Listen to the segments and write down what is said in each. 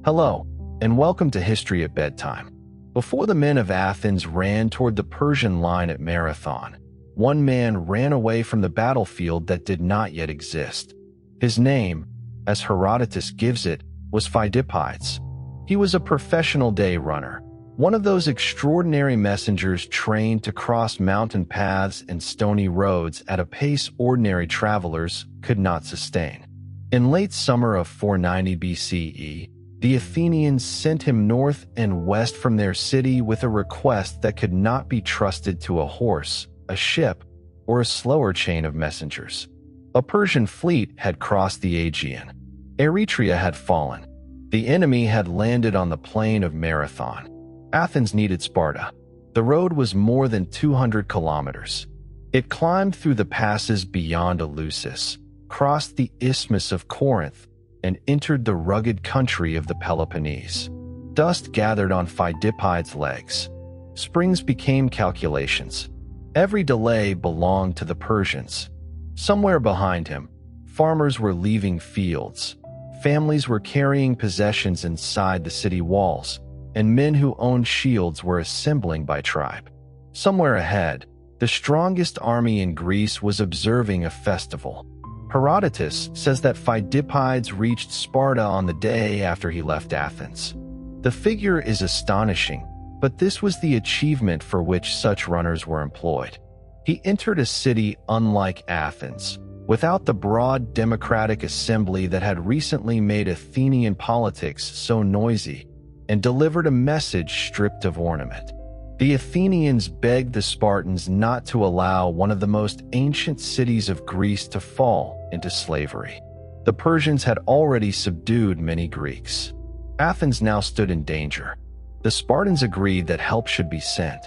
Hello, and welcome to History at Bedtime. Before the men of Athens ran toward the Persian line at Marathon, one man ran away from the battlefield that did not yet exist. His name, as Herodotus gives it, was Pheidippides. He was a professional day runner, one of those extraordinary messengers trained to cross mountain paths and stony roads at a pace ordinary travelers could not sustain. In late summer of 490 BCE, the Athenians sent him north and west from their city with a request that could not be trusted to a horse, a ship, or a slower chain of messengers. A Persian fleet had crossed the Aegean. Eretria had fallen. The enemy had landed on the plain of Marathon. Athens needed Sparta. The road was more than 200 kilometers. It climbed through the passes beyond Eleusis, crossed the Isthmus of Corinth, and entered the rugged country of the Peloponnese. Dust gathered on Pheidippides' legs. Springs became calculations. Every delay belonged to the Persians. Somewhere behind him, farmers were leaving fields. Families were carrying possessions inside the city walls, and men who owned shields were assembling by tribe. Somewhere ahead, the strongest army in Greece was observing a festival. Herodotus says that Pheidippides reached Sparta on the day after he left Athens. The figure is astonishing, but this was the achievement for which such runners were employed. He entered a city unlike Athens, without the broad democratic assembly that had recently made Athenian politics so noisy, and delivered a message stripped of ornament. The Athenians begged the Spartans not to allow one of the most ancient cities of Greece to fall into slavery. The Persians had already subdued many Greeks. Athens now stood in danger. The Spartans agreed that help should be sent,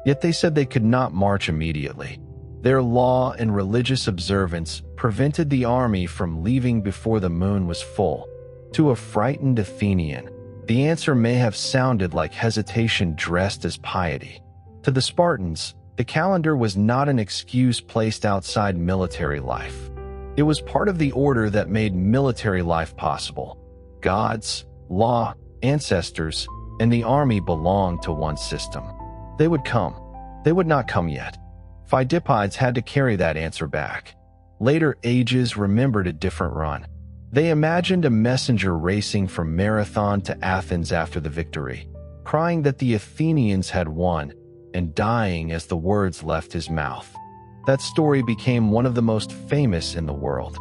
yet they said they could not march immediately. Their law and religious observance prevented the army from leaving before the moon was full. To a frightened Athenian, the answer may have sounded like hesitation dressed as piety. To the Spartans, the calendar was not an excuse placed outside military life. It was part of the order that made military life possible. Gods, law, ancestors, and the army belonged to one system. They would come. They would not come yet. Pheidippides had to carry that answer back. Later ages remembered a different run. They imagined a messenger racing from Marathon to Athens after the victory, crying that the Athenians had won, and dying as the words left his mouth. That story became one of the most famous in the world.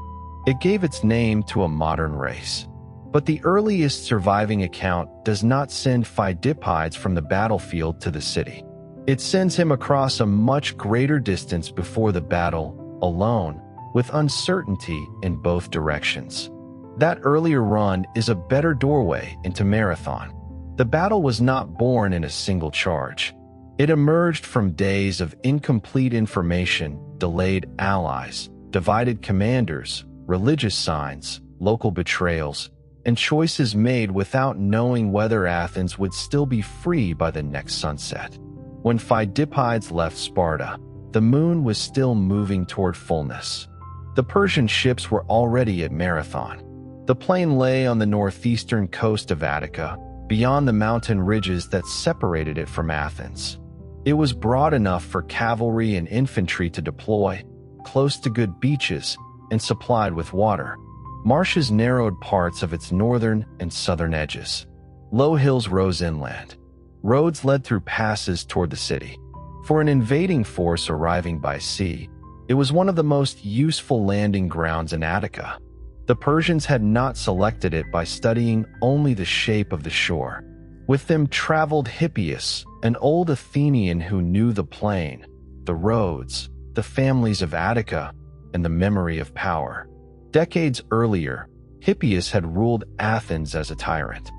It gave its name to a modern race. But the earliest surviving account does not send Pheidippides from the battlefield to the city. It sends him across a much greater distance before the battle, alone, with uncertainty in both directions. That earlier run is a better doorway into Marathon. The battle was not born in a single charge. It emerged from days of incomplete information, delayed allies, divided commanders, religious signs, local betrayals, and choices made without knowing whether Athens would still be free by the next sunset. When Pheidippides left Sparta, the moon was still moving toward fullness. The Persian ships were already at Marathon. The plain lay on the northeastern coast of Attica, beyond the mountain ridges that separated it from Athens. It was broad enough for cavalry and infantry to deploy, close to good beaches, and supplied with water. Marshes narrowed parts of its northern and southern edges. Low hills rose inland. Roads led through passes toward the city. For an invading force arriving by sea, it was one of the most useful landing grounds in Attica. The Persians had not selected it by studying only the shape of the shore. With them traveled Hippias, an old Athenian who knew the plain, the roads, the families of Attica, and the memory of power. Decades earlier, Hippias had ruled Athens as a tyrant.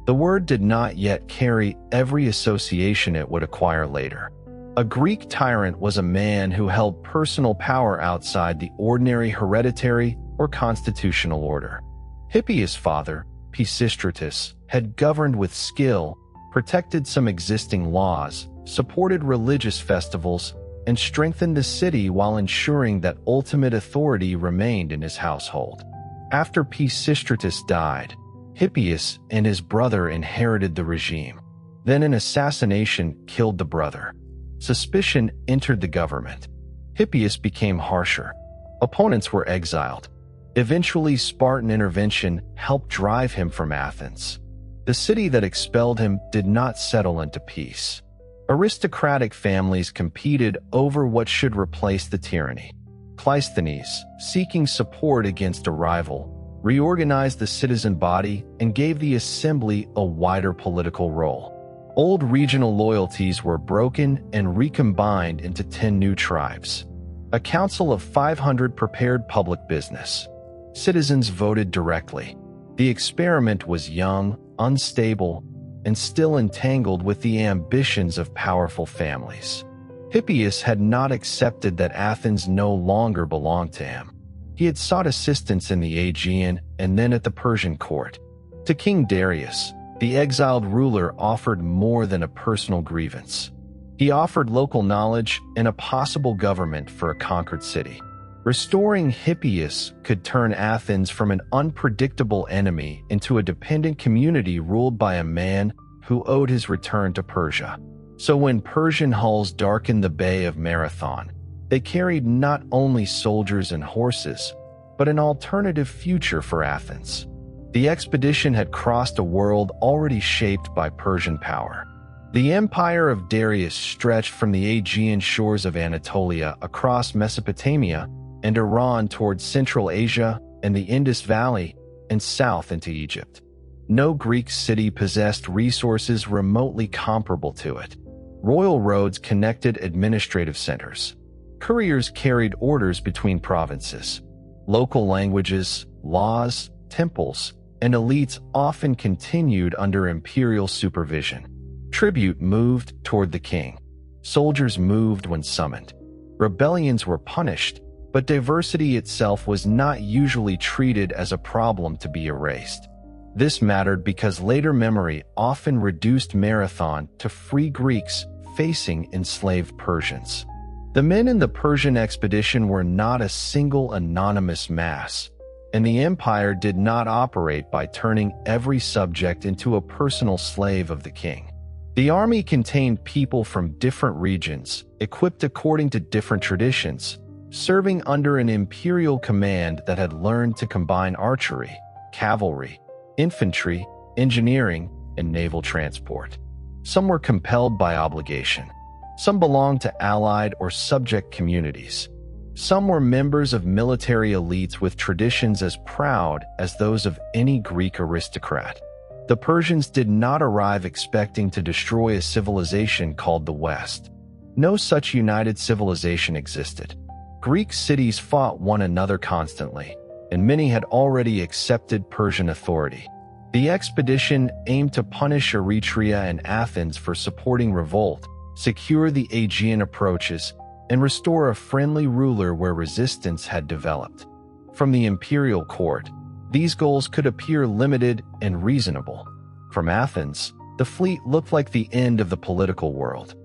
The word did not yet carry every association it would acquire later. A Greek tyrant was a man who held personal power outside the ordinary hereditary or constitutional order. Hippias' father, Pisistratus, had governed with skill, protected some existing laws, supported religious festivals, and strengthened the city while ensuring that ultimate authority remained in his household. After Pisistratus died, Hippias and his brother inherited the regime. Then an assassination killed the brother. Suspicion entered the government. Hippias became harsher. Opponents were exiled. Eventually, Spartan intervention helped drive him from Athens. The city that expelled him did not settle into peace. Aristocratic families competed over what should replace the tyranny. Cleisthenes, seeking support against a rival, reorganized the citizen body and gave the assembly a wider political role. Old regional loyalties were broken and recombined into 10 new tribes. A council of 500 prepared public business. Citizens voted directly. The experiment was young, unstable, and still entangled with the ambitions of powerful families. Hippias had not accepted that Athens no longer belonged to him. He had sought assistance in the Aegean and then at the Persian court. To King Darius, the exiled ruler offered more than a personal grievance. He offered local knowledge and a possible government for a conquered city. Restoring Hippias could turn Athens from an unpredictable enemy into a dependent community ruled by a man who owed his return to Persia. So when Persian hulls darkened the bay of Marathon, they carried not only soldiers and horses, but an alternative future for Athens. The expedition had crossed a world already shaped by Persian power. The empire of Darius stretched from the Aegean shores of Anatolia across Mesopotamia and Iran towards Central Asia and the Indus Valley and south into Egypt. No Greek city possessed resources remotely comparable to it. Royal roads connected administrative centers. Couriers carried orders between provinces. Local languages, laws, temples, and elites often continued under imperial supervision. Tribute moved toward the king. Soldiers moved when summoned. Rebellions were punished, but diversity itself was not usually treated as a problem to be erased. This mattered because later memory often reduced Marathon to free Greeks facing enslaved Persians. The men in the Persian expedition were not a single anonymous mass, and the empire did not operate by turning every subject into a personal slave of the king. The army contained people from different regions, equipped according to different traditions, serving under an imperial command that had learned to combine archery, cavalry, infantry, engineering, and naval transport. Some were compelled by obligation. Some belonged to allied or subject communities. Some were members of military elites with traditions as proud as those of any Greek aristocrat. The Persians did not arrive expecting to destroy a civilization called the West. No such united civilization existed. Greek cities fought one another constantly, and many had already accepted Persian authority. The expedition aimed to punish Eretria and Athens for supporting revolt, secure the Aegean approaches, and restore a friendly ruler where resistance had developed. From the imperial court, these goals could appear limited and reasonable. From Athens, the fleet looked like the end of the political world.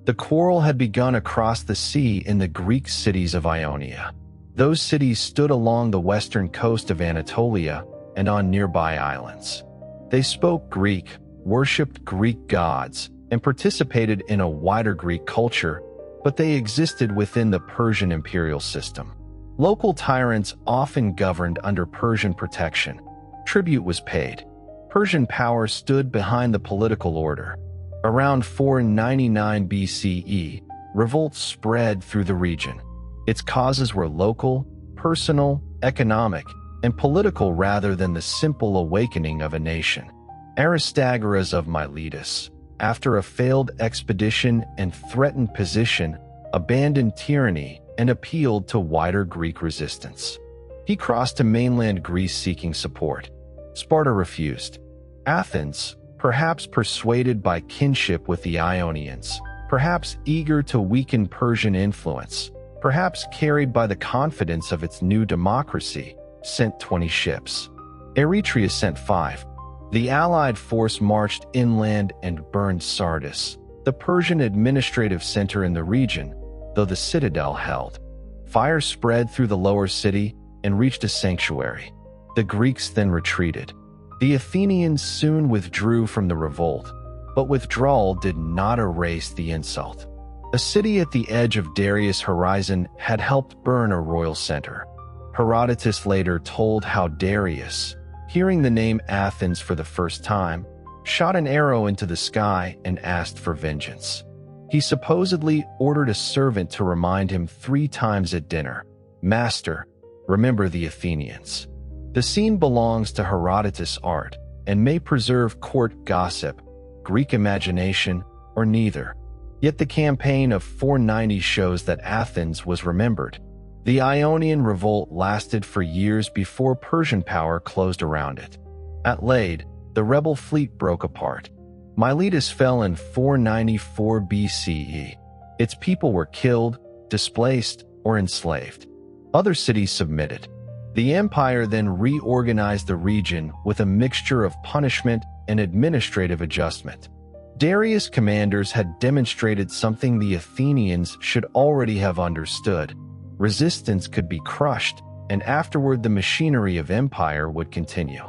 The quarrel had begun across the sea in the Greek cities of Ionia. Those cities stood along the western coast of Anatolia and on nearby islands. They spoke Greek, worshipped Greek gods, and participated in a wider Greek culture, but they existed within the Persian imperial system. Local tyrants often governed under Persian protection. Tribute was paid. Persian power stood behind the political order. Around 499 BCE, revolts spread through the region. Its causes were local, personal, economic, and political rather than the simple awakening of a nation. Aristagoras of Miletus, after a failed expedition and threatened position, abandoned tyranny and appealed to wider Greek resistance. He crossed to mainland Greece seeking support. Sparta refused. Athens, perhaps persuaded by kinship with the Ionians, perhaps eager to weaken Persian influence, perhaps carried by the confidence of its new democracy, sent 20 ships. Eretria sent 5. The allied force marched inland and burned Sardis, the Persian administrative center in the region, though the citadel held. Fire spread through the lower city and reached a sanctuary. The Greeks then retreated. The Athenians soon withdrew from the revolt, but withdrawal did not erase the insult. A city at the edge of Darius' horizon had helped burn a royal center. Herodotus later told how Darius, hearing the name Athens for the first time, shot an arrow into the sky and asked for vengeance. He supposedly ordered a servant to remind him 3 times at dinner, "Master, remember the Athenians." The scene belongs to Herodotus' art and may preserve court gossip, Greek imagination, or neither. Yet the campaign of 490 shows that Athens was remembered. The Ionian revolt lasted for years before Persian power closed around it. At Lade, the rebel fleet broke apart. Miletus fell in 494 BCE. Its people were killed, displaced, or enslaved. Other cities submitted. The empire then reorganized the region with a mixture of punishment and administrative adjustment. Darius' commanders had demonstrated something the Athenians should already have understood. Resistance could be crushed, and afterward the machinery of empire would continue.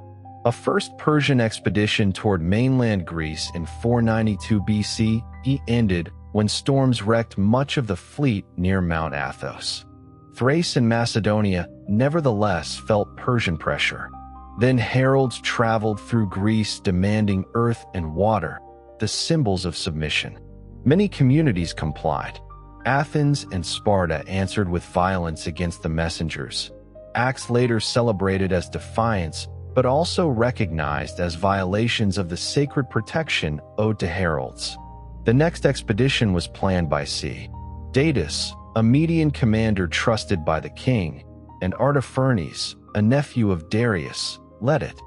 A first Persian expedition toward mainland Greece in 492 BCE ended when storms wrecked much of the fleet near Mount Athos. Thrace and Macedonia nevertheless felt Persian pressure. Then heralds traveled through Greece demanding earth and water, the symbols of submission. Many communities complied. Athens and Sparta answered with violence against the messengers. Acts later celebrated as defiance, but also recognized as violations of the sacred protection owed to heralds. The next expedition was planned by C. Datis, a Median commander trusted by the king, and Artaphernes, a nephew of Darius, led it.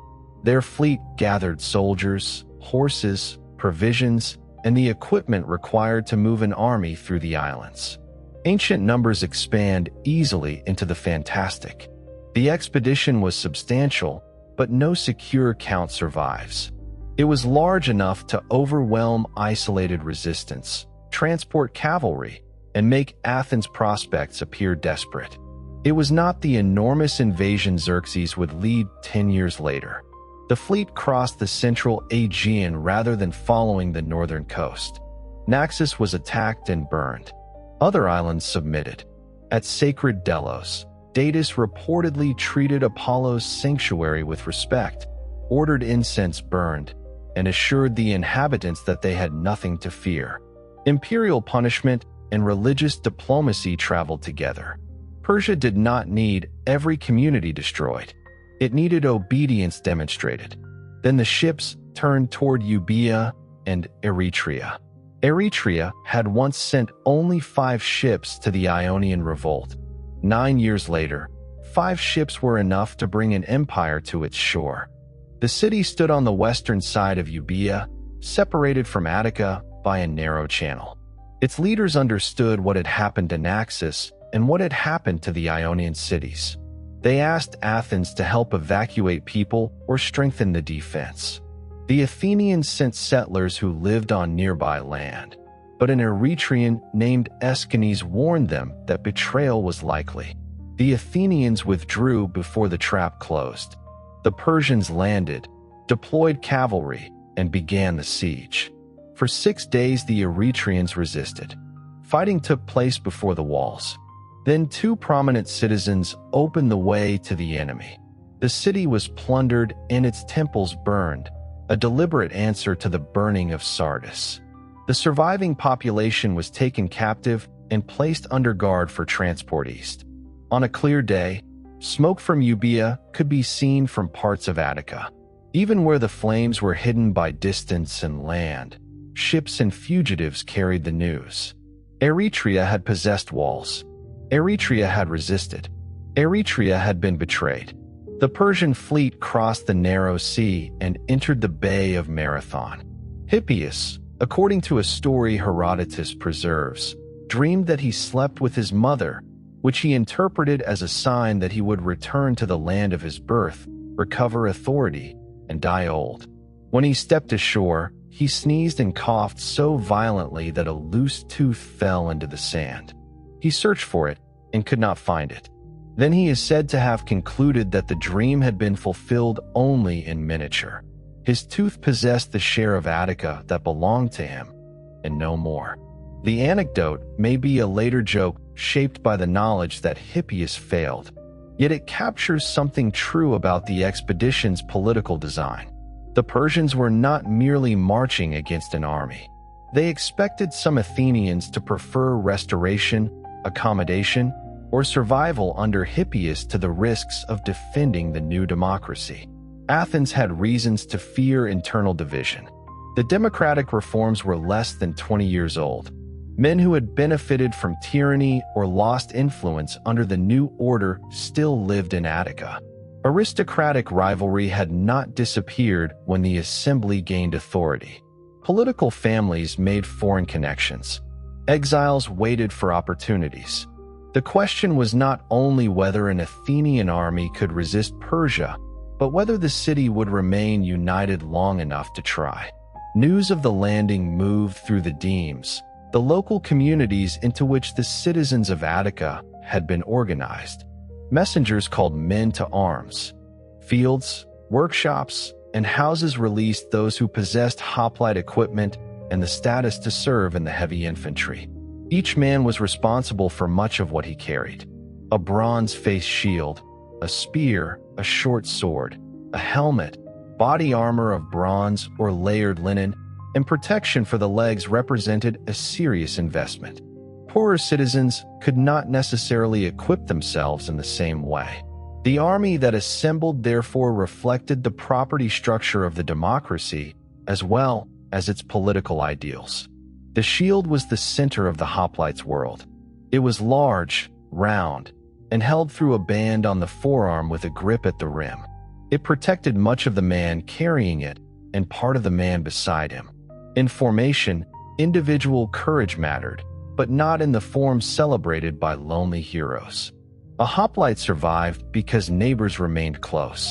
Their fleet gathered soldiers, horses, provisions, and the equipment required to move an army through the islands. Ancient numbers expand easily into the fantastic. The expedition was substantial, but no secure count survives. It was large enough to overwhelm isolated resistance, transport cavalry, and make Athens' prospects appear desperate. It was not the enormous invasion Xerxes would lead 10 years later. The fleet crossed the central Aegean rather than following the northern coast. Naxos was attacked and burned. Other islands submitted. At sacred Delos, Datis reportedly treated Apollo's sanctuary with respect, ordered incense burned, and assured the inhabitants that they had nothing to fear. Imperial punishment and religious diplomacy traveled together. Persia did not need every community destroyed. It needed obedience demonstrated. Then the ships turned toward Euboea and Eretria. Eretria had once sent only 5 ships to the Ionian revolt. 9 years later, 5 ships were enough to bring an empire to its shore. The city stood on the western side of Euboea, separated from Attica by a narrow channel. Its leaders understood what had happened to Naxos and what had happened to the Ionian cities. They asked Athens to help evacuate people or strengthen the defense. The Athenians sent settlers who lived on nearby land, but an Eretrian named Aeschines warned them that betrayal was likely. The Athenians withdrew before the trap closed. The Persians landed, deployed cavalry, and began the siege. For 6 days the Eretrians resisted. Fighting took place before the walls. Then 2 prominent citizens opened the way to the enemy. The city was plundered and its temples burned, a deliberate answer to the burning of Sardis. The surviving population was taken captive and placed under guard for transport east. On a clear day, smoke from Euboea could be seen from parts of Attica. Even where the flames were hidden by distance and land, ships and fugitives carried the news. Eretria had possessed walls. Eretria had resisted. Eretria had been betrayed. The Persian fleet crossed the narrow sea and entered the Bay of Marathon. Hippias, according to a story Herodotus preserves, dreamed that he slept with his mother, which he interpreted as a sign that he would return to the land of his birth, recover authority, and die old. When he stepped ashore, he sneezed and coughed so violently that a loose tooth fell into the sand. He searched for it and could not find it. Then he is said to have concluded that the dream had been fulfilled only in miniature. His tooth possessed the share of Attica that belonged to him, and no more. The anecdote may be a later joke shaped by the knowledge that Hippias failed, yet it captures something true about the expedition's political design. The Persians were not merely marching against an army. They expected some Athenians to prefer restoration, accommodation, or survival under Hippias to the risks of defending the new democracy. Athens had reasons to fear internal division. The democratic reforms were less than 20 years old. Men who had benefited from tyranny or lost influence under the new order still lived in Attica. Aristocratic rivalry had not disappeared when the assembly gained authority. Political families made foreign connections. Exiles waited for opportunities. The question was not only whether an Athenian army could resist Persia, but whether the city would remain united long enough to try. News of the landing moved through the demes, the local communities into which the citizens of Attica had been organized. Messengers called men to arms. Fields, workshops, and houses released those who possessed hoplite equipment and the status to serve in the heavy infantry. Each man was responsible for much of what he carried: a bronze-faced shield, a spear, a short sword, a helmet, body armor of bronze or layered linen, and protection for the legs represented a serious investment. Poorer citizens could not necessarily equip themselves in the same way. The army that assembled therefore reflected the property structure of the democracy as well as its political ideals. The shield was the center of the hoplites' world. It was large, round, and held through a band on the forearm with a grip at the rim. It protected much of the man carrying it and part of the man beside him. In formation, individual courage mattered, but not in the form celebrated by lonely heroes. A hoplite survived because neighbors remained close.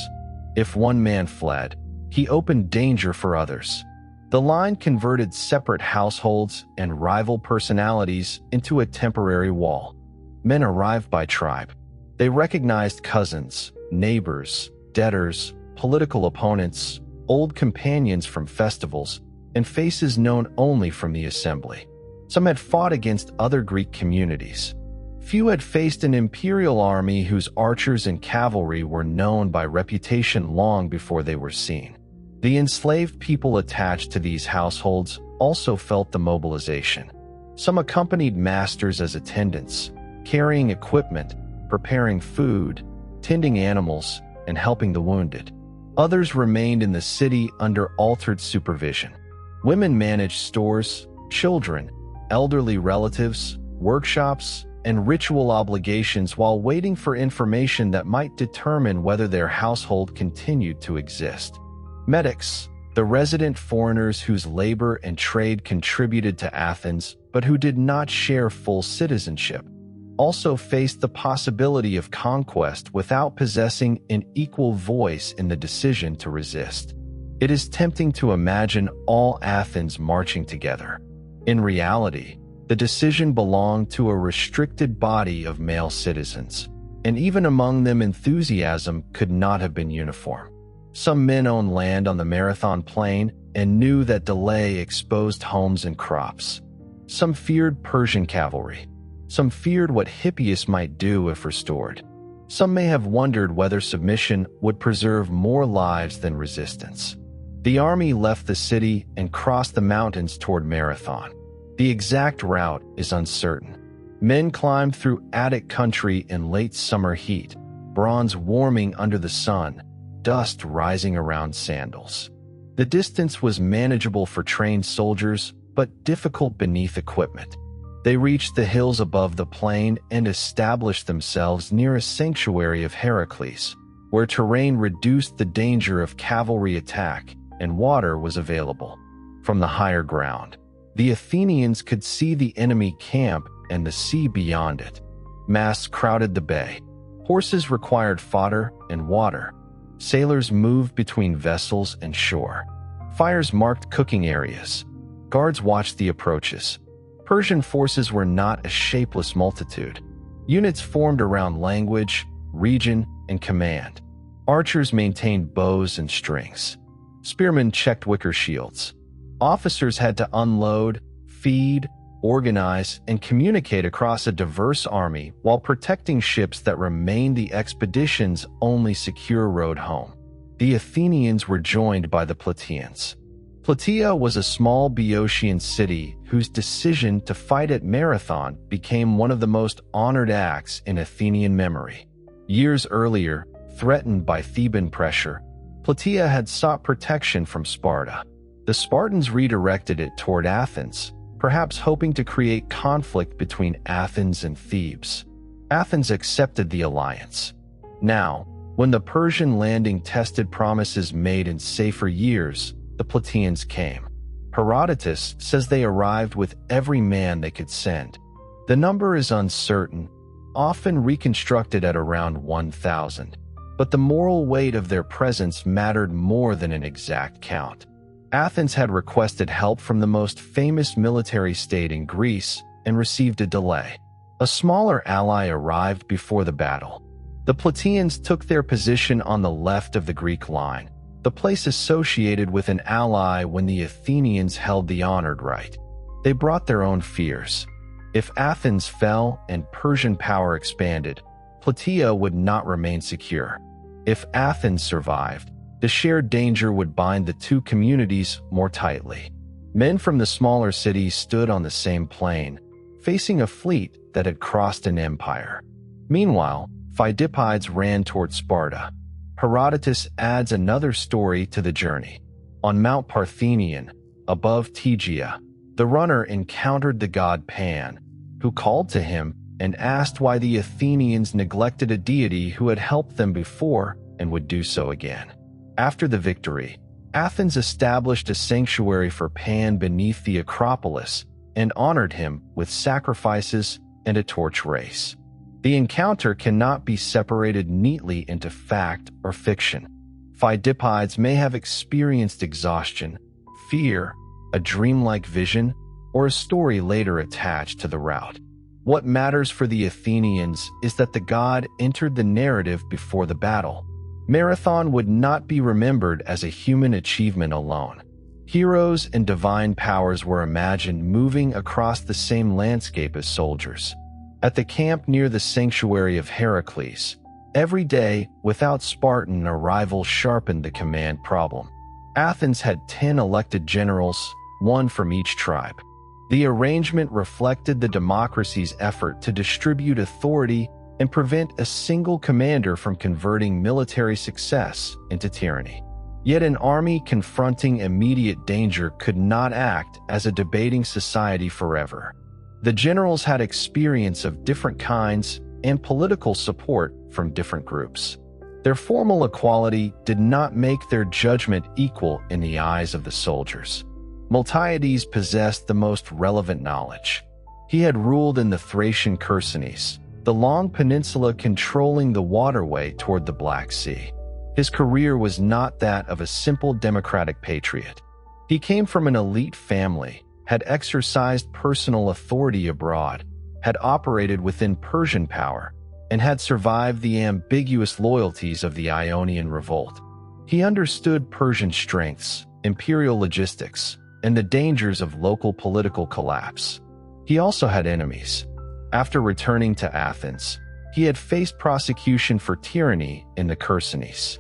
If one man fled, he opened danger for others. The line converted separate households and rival personalities into a temporary wall. Men arrived by tribe. They recognized cousins, neighbors, debtors, political opponents, old companions from festivals, and faces known only from the assembly. Some had fought against other Greek communities. Few had faced an imperial army whose archers and cavalry were known by reputation long before they were seen. The enslaved people attached to these households also felt the mobilization. Some accompanied masters as attendants, carrying equipment, preparing food, tending animals, and helping the wounded. Others remained in the city under altered supervision. Women managed stores, children, elderly relatives, workshops, and ritual obligations while waiting for information that might determine whether their household continued to exist. Medics, the resident foreigners whose labor and trade contributed to Athens but who did not share full citizenship, also faced the possibility of conquest without possessing an equal voice in the decision to resist. It is tempting to imagine all Athens marching together. In reality, the decision belonged to a restricted body of male citizens, and even among them enthusiasm could not have been uniform. Some men owned land on the Marathon Plain and knew that delay exposed homes and crops. Some feared Persian cavalry. Some feared what Hippias might do if restored. Some may have wondered whether submission would preserve more lives than resistance. The army left the city and crossed the mountains toward Marathon. The exact route is uncertain. Men climbed through Attic country in late summer heat, bronze warming under the sun, dust rising around sandals. The distance was manageable for trained soldiers, but difficult beneath equipment. They reached the hills above the plain and established themselves near a sanctuary of Heracles, where terrain reduced the danger of cavalry attack and water was available. From the higher ground, the Athenians could see the enemy camp and the sea beyond it. Masts crowded the bay. Horses required fodder and water. Sailors moved between vessels and shore. Fires marked cooking areas. Guards watched the approaches. Persian forces were not a shapeless multitude. Units formed around language, region, and command. Archers maintained bows and strings. Spearmen checked wicker shields. Officers had to unload, feed, organize, and communicate across a diverse army while protecting ships that remained the expedition's only secure road home. The Athenians were joined by the Plataeans. Plataea was a small Boeotian city whose decision to fight at Marathon became one of the most honored acts in Athenian memory. Years earlier, threatened by Theban pressure, Plataea had sought protection from Sparta. The Spartans redirected it toward Athens, perhaps hoping to create conflict between Athens and Thebes. Athens accepted the alliance. Now, when the Persian landing tested promises made in safer years, the Plataeans came. Herodotus says they arrived with every man they could send. The number is uncertain, often reconstructed at around 1,000. But the moral weight of their presence mattered more than an exact count. Athens had requested help from the most famous military state in Greece and received a delay. A smaller ally arrived before the battle. The Plataeans took their position on the left of the Greek line, the place associated with an ally when the Athenians held the honored right. They brought their own fears. If Athens fell and Persian power expanded, Plataea would not remain secure. If Athens survived, the shared danger would bind the two communities more tightly. Men from the smaller cities stood on the same plain, facing a fleet that had crossed an empire. Meanwhile, Pheidippides ran toward Sparta. Herodotus adds another story to the journey. On Mount Parthenion, above Tegea, the runner encountered the god Pan, who called to him and asked why the Athenians neglected a deity who had helped them before and would do so again. After the victory, Athens established a sanctuary for Pan beneath the Acropolis and honored him with sacrifices and a torch race. The encounter cannot be separated neatly into fact or fiction. Pheidippides may have experienced exhaustion, fear, a dreamlike vision, or a story later attached to the route. What matters for the Athenians is that the god entered the narrative before the battle. Marathon would not be remembered as a human achievement alone. Heroes and divine powers were imagined moving across the same landscape as soldiers. At the camp near the sanctuary of Heracles, every day, without Spartan arrival, sharpened the command problem. Athens had 10 elected generals, one from each tribe. The arrangement reflected the democracy's effort to distribute authority and prevent a single commander from converting military success into tyranny. Yet an army confronting immediate danger could not act as a debating society forever. The generals had experience of different kinds and political support from different groups. Their formal equality did not make their judgment equal in the eyes of the soldiers. Miltiades possessed the most relevant knowledge. He had ruled in the Thracian Chersonese, the long peninsula controlling the waterway toward the Black Sea. His career was not that of a simple democratic patriot. He came from an elite family, had exercised personal authority abroad, had operated within Persian power, and had survived the ambiguous loyalties of the Ionian revolt. He understood Persian strengths, imperial logistics, and the dangers of local political collapse. He also had enemies. After returning to Athens, he had faced prosecution for tyranny in the Chersonese.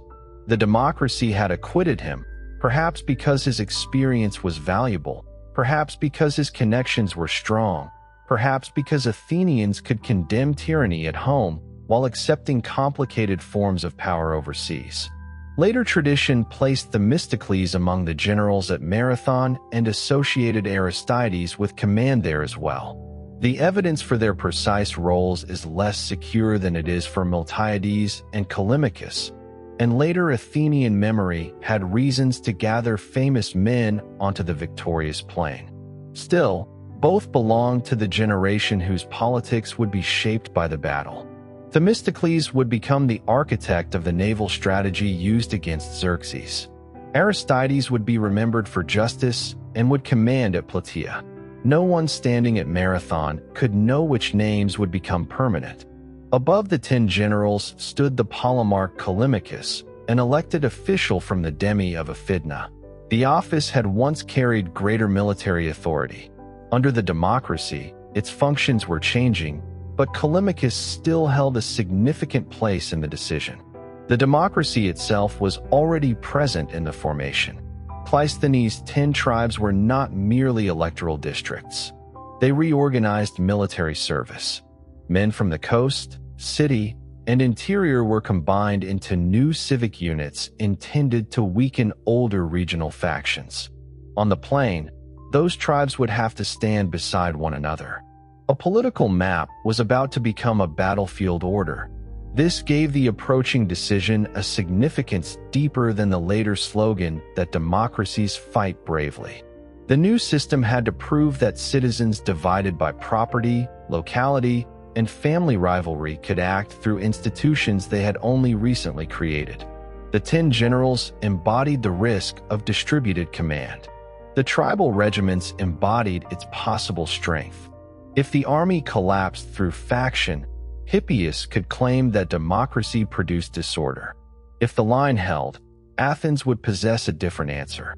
The democracy had acquitted him, perhaps because his experience was valuable, perhaps because his connections were strong, perhaps because Athenians could condemn tyranny at home while accepting complicated forms of power overseas. Later tradition placed Themistocles among the generals at Marathon and associated Aristides with command there as well. The evidence for their precise roles is less secure than it is for Miltiades and Callimachus, and later Athenian memory had reasons to gather famous men onto the victorious plain. Still, both belonged to the generation whose politics would be shaped by the battle. Themistocles would become the architect of the naval strategy used against Xerxes. Aristides would be remembered for justice and would command at Plataea. No one standing at Marathon could know which names would become permanent. Above the 10 generals stood the polemarch Callimachus, an elected official from the demi of Aphidna. The office had once carried greater military authority. Under the democracy, its functions were changing, but Callimachus still held a significant place in the decision. The democracy itself was already present in the formation. Cleisthenes' 10 tribes were not merely electoral districts. They reorganized military service. Men from the coast, city, and interior were combined into new civic units intended to weaken older regional factions. On the plain, those tribes would have to stand beside one another. A political map was about to become a battlefield order. This gave the approaching decision a significance deeper than the later slogan that democracies fight bravely. The new system had to prove that citizens divided by property, locality, and family rivalry could act through institutions they had only recently created. The 10 generals embodied the risk of distributed command. The tribal regiments embodied its possible strength. If the army collapsed through faction, Hippias could claim that democracy produced disorder. If the line held, Athens would possess a different answer.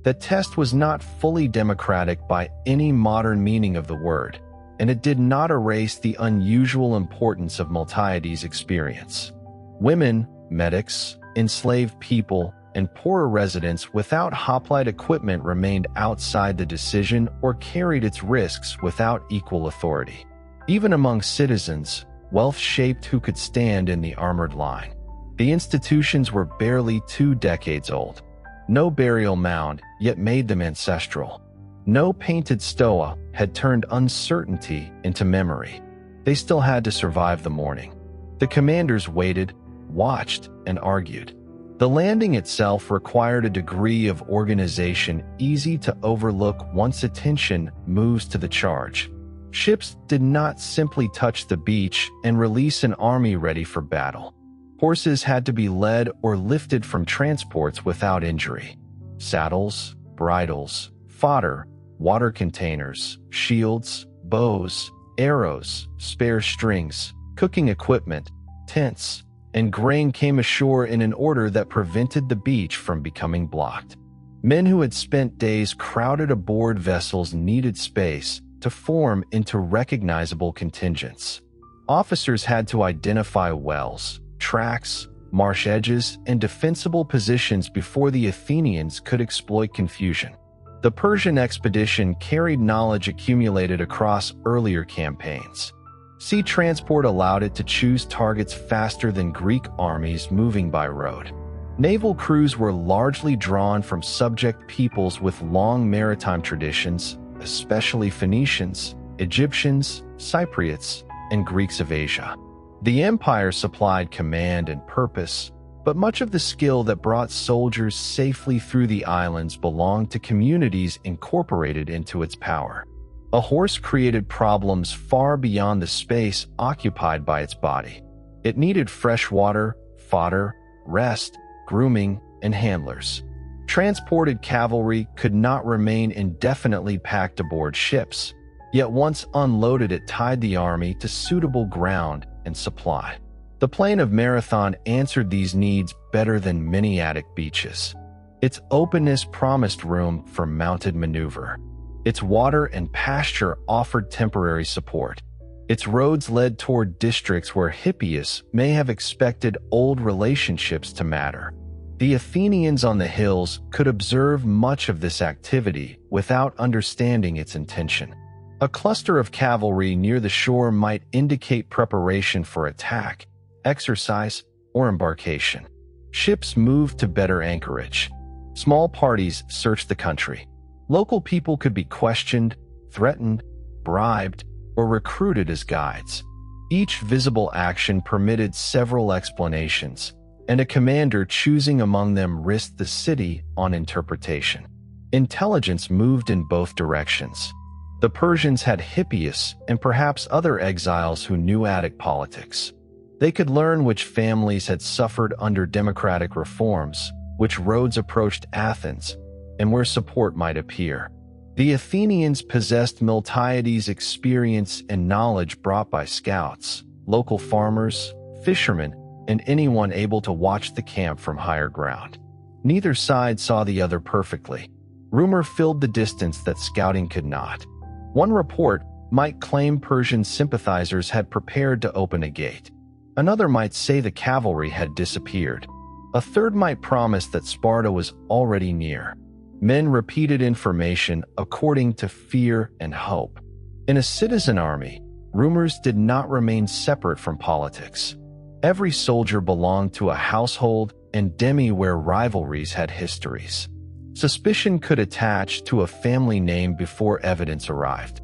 The test was not fully democratic by any modern meaning of the word, and it did not erase the unusual importance of Miltiades' experience. Women, medics, enslaved people, and poorer residents without hoplite equipment remained outside the decision or carried its risks without equal authority. Even among citizens, wealth shaped who could stand in the armored line. The institutions were barely 2 decades old. No burial mound yet made them ancestral. No painted stoa had turned uncertainty into memory. They still had to survive the morning. The commanders waited, watched, and argued. The landing itself required a degree of organization easy to overlook once attention moves to the charge. Ships did not simply touch the beach and release an army ready for battle. Horses had to be led or lifted from transports without injury. Saddles, bridles, fodder, water containers, shields, bows, arrows, spare strings, cooking equipment, tents, and grain came ashore in an order that prevented the beach from becoming blocked. Men who had spent days crowded aboard vessels needed space to form into recognizable contingents. Officers had to identify wells, tracks, marsh edges, and defensible positions before the Athenians could exploit confusion. The Persian expedition carried knowledge accumulated across earlier campaigns. Sea transport allowed it to choose targets faster than Greek armies moving by road. Naval crews were largely drawn from subject peoples with long maritime traditions, especially Phoenicians, Egyptians, Cypriots, and Greeks of Asia. The empire supplied command and purpose, but much of the skill that brought soldiers safely through the islands belonged to communities incorporated into its power. A horse created problems far beyond the space occupied by its body. It needed fresh water, fodder, rest, grooming, and handlers. Transported cavalry could not remain indefinitely packed aboard ships, yet once unloaded it tied the army to suitable ground and supply. The plain of Marathon answered these needs better than many Attic beaches. Its openness promised room for mounted maneuver. Its water and pasture offered temporary support. Its roads led toward districts where Hippias may have expected old relationships to matter. The Athenians on the hills could observe much of this activity without understanding its intention. A cluster of cavalry near the shore might indicate preparation for attack, exercise, or embarkation. Ships moved to better anchorage. Small parties searched the country. Local people could be questioned, threatened, bribed, or recruited as guides. Each visible action permitted several explanations, and a commander choosing among them risked the city on interpretation. Intelligence moved in both directions. The Persians had Hippias and perhaps other exiles who knew Attic politics. They could learn which families had suffered under democratic reforms, which roads approached Athens, and where support might appear. The Athenians possessed Miltiades' experience and knowledge brought by scouts, local farmers, fishermen, and anyone able to watch the camp from higher ground. Neither side saw the other perfectly. Rumor filled the distance that scouting could not. One report might claim Persian sympathizers had prepared to open a gate. Another might say the cavalry had disappeared. A third might promise that Sparta was already near. Men repeated information according to fear and hope. In a citizen army, rumors did not remain separate from politics. Every soldier belonged to a household and demi where rivalries had histories. Suspicion could attach to a family name before evidence arrived.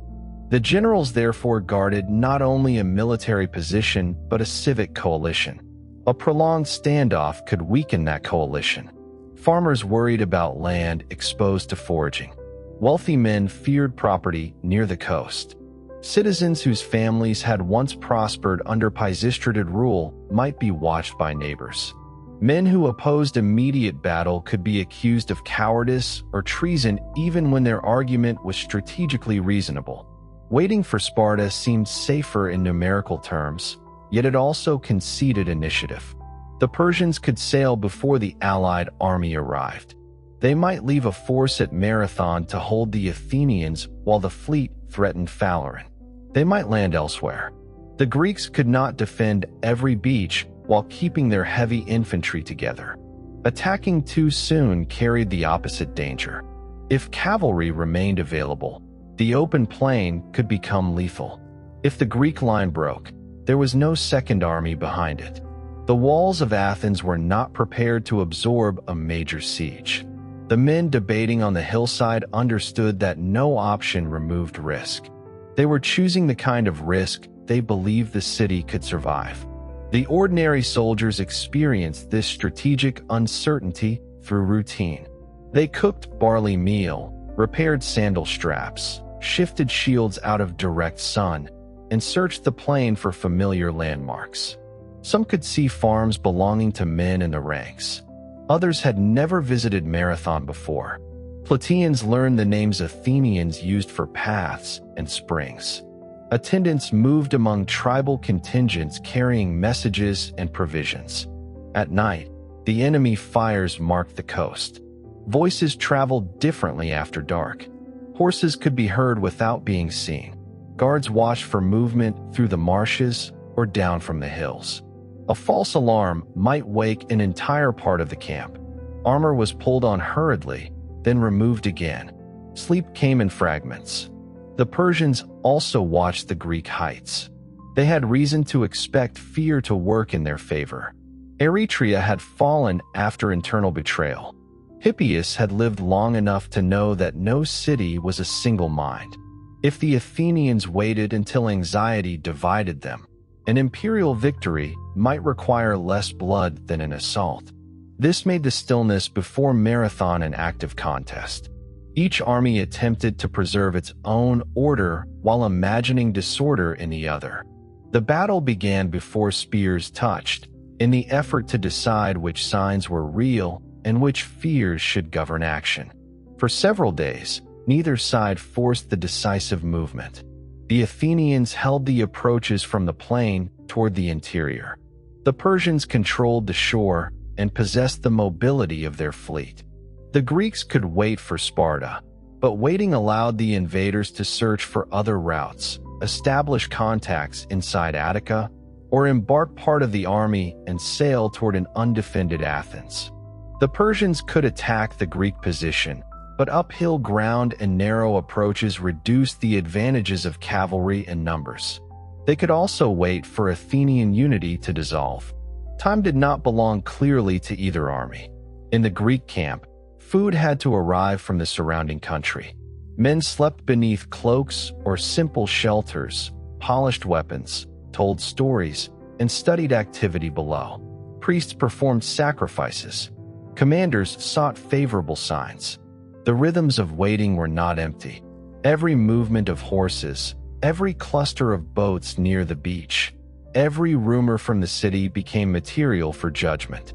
The generals therefore guarded not only a military position but a civic coalition. A prolonged standoff could weaken that coalition. Farmers worried about land exposed to foraging. Wealthy men feared property near the coast. Citizens whose families had once prospered under Pisistratiid rule might be watched by neighbors. Men who opposed immediate battle could be accused of cowardice or treason even when their argument was strategically reasonable. Waiting for Sparta seemed safer in numerical terms, yet it also conceded initiative. The Persians could sail before the allied army arrived. They might leave a force at Marathon to hold the Athenians while the fleet threatened Phaleron. They might land elsewhere. The Greeks could not defend every beach while keeping their heavy infantry together. Attacking too soon carried the opposite danger. If cavalry remained available, the open plain could become lethal. If the Greek line broke, there was no second army behind it. The walls of Athens were not prepared to absorb a major siege. The men debating on the hillside understood that no option removed risk. They were choosing the kind of risk they believed the city could survive. The ordinary soldiers experienced this strategic uncertainty through routine. They cooked barley meal, repaired sandal straps, shifted shields out of direct sun, and searched the plain for familiar landmarks. Some could see farms belonging to men in the ranks. Others had never visited Marathon before. Plataeans learned the names Athenians used for paths and springs. Attendants moved among tribal contingents carrying messages and provisions. At night, the enemy fires marked the coast. Voices traveled differently after dark. Horses could be heard without being seen. Guards watched for movement through the marshes or down from the hills. A false alarm might wake an entire part of the camp. Armor was pulled on hurriedly, then removed again. Sleep came in fragments. The Persians also watched the Greek heights. They had reason to expect fear to work in their favor. Eretria had fallen after internal betrayal. Hippias had lived long enough to know that no city was a single mind. If the Athenians waited until anxiety divided them, an imperial victory might require less blood than an assault. This made the stillness before Marathon an active contest. Each army attempted to preserve its own order while imagining disorder in the other. The battle began before spears touched, in the effort to decide which signs were real and which fears should govern action. For several days, neither side forced the decisive movement. The Athenians held the approaches from the plain toward the interior. The Persians controlled the shore and possessed the mobility of their fleet. The Greeks could wait for Sparta, but waiting allowed the invaders to search for other routes, establish contacts inside Attica, or embark part of the army and sail toward an undefended Athens. The Persians could attack the Greek position, but uphill ground and narrow approaches reduced the advantages of cavalry and numbers. They could also wait for Athenian unity to dissolve. Time did not belong clearly to either army. In the Greek camp, food had to arrive from the surrounding country. Men slept beneath cloaks or simple shelters, polished weapons, told stories, and studied activity below. Priests performed sacrifices. Commanders sought favorable signs. The rhythms of waiting were not empty. Every movement of horses, every cluster of boats near the beach, every rumor from the city became material for judgment.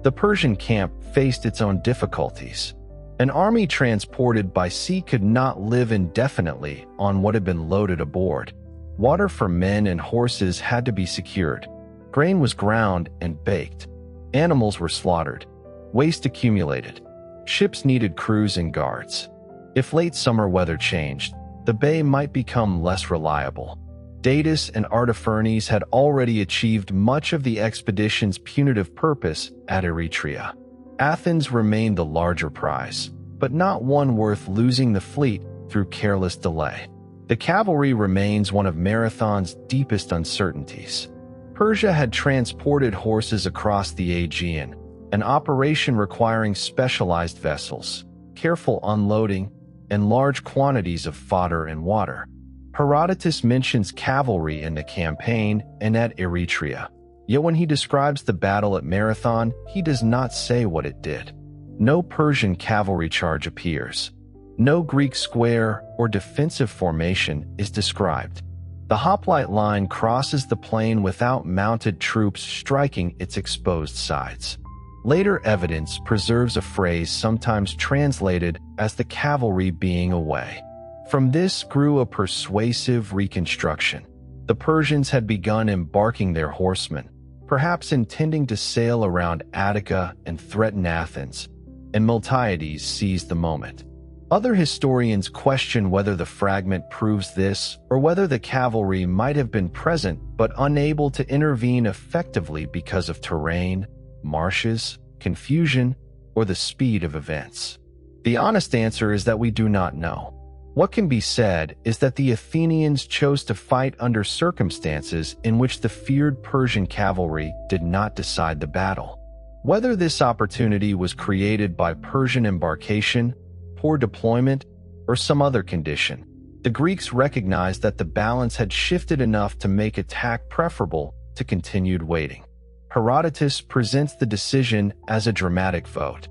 The Persian camp faced its own difficulties. An army transported by sea could not live indefinitely on what had been loaded aboard. Water for men and horses had to be secured. Grain was ground and baked. Animals were slaughtered. Waste accumulated. Ships needed crews and guards. If late summer weather changed, the bay might become less reliable. Datis and Artaphernes had already achieved much of the expedition's punitive purpose at Eretria. Athens remained the larger prize, but not one worth losing the fleet through careless delay. The cavalry remains one of Marathon's deepest uncertainties. Persia had transported horses across the Aegean, an operation requiring specialized vessels, careful unloading, and large quantities of fodder and water. Herodotus mentions cavalry in the campaign and at Eretria, yet when he describes the battle at Marathon, he does not say what it did. No Persian cavalry charge appears. No Greek square or defensive formation is described. The hoplite line crosses the plain without mounted troops striking its exposed sides. Later evidence preserves a phrase sometimes translated as the cavalry being away. From this grew a persuasive reconstruction. The Persians had begun embarking their horsemen, perhaps intending to sail around Attica and threaten Athens, and Miltiades seized the moment. Other historians question whether the fragment proves this or whether the cavalry might have been present but unable to intervene effectively because of terrain, marshes, confusion, or the speed of events. The honest answer is that we do not know. What can be said is that the Athenians chose to fight under circumstances in which the feared Persian cavalry did not decide the battle. Whether this opportunity was created by Persian embarkation, poor deployment, or some other condition, the Greeks recognized that the balance had shifted enough to make attack preferable to continued waiting. Herodotus presents the decision as a dramatic vote.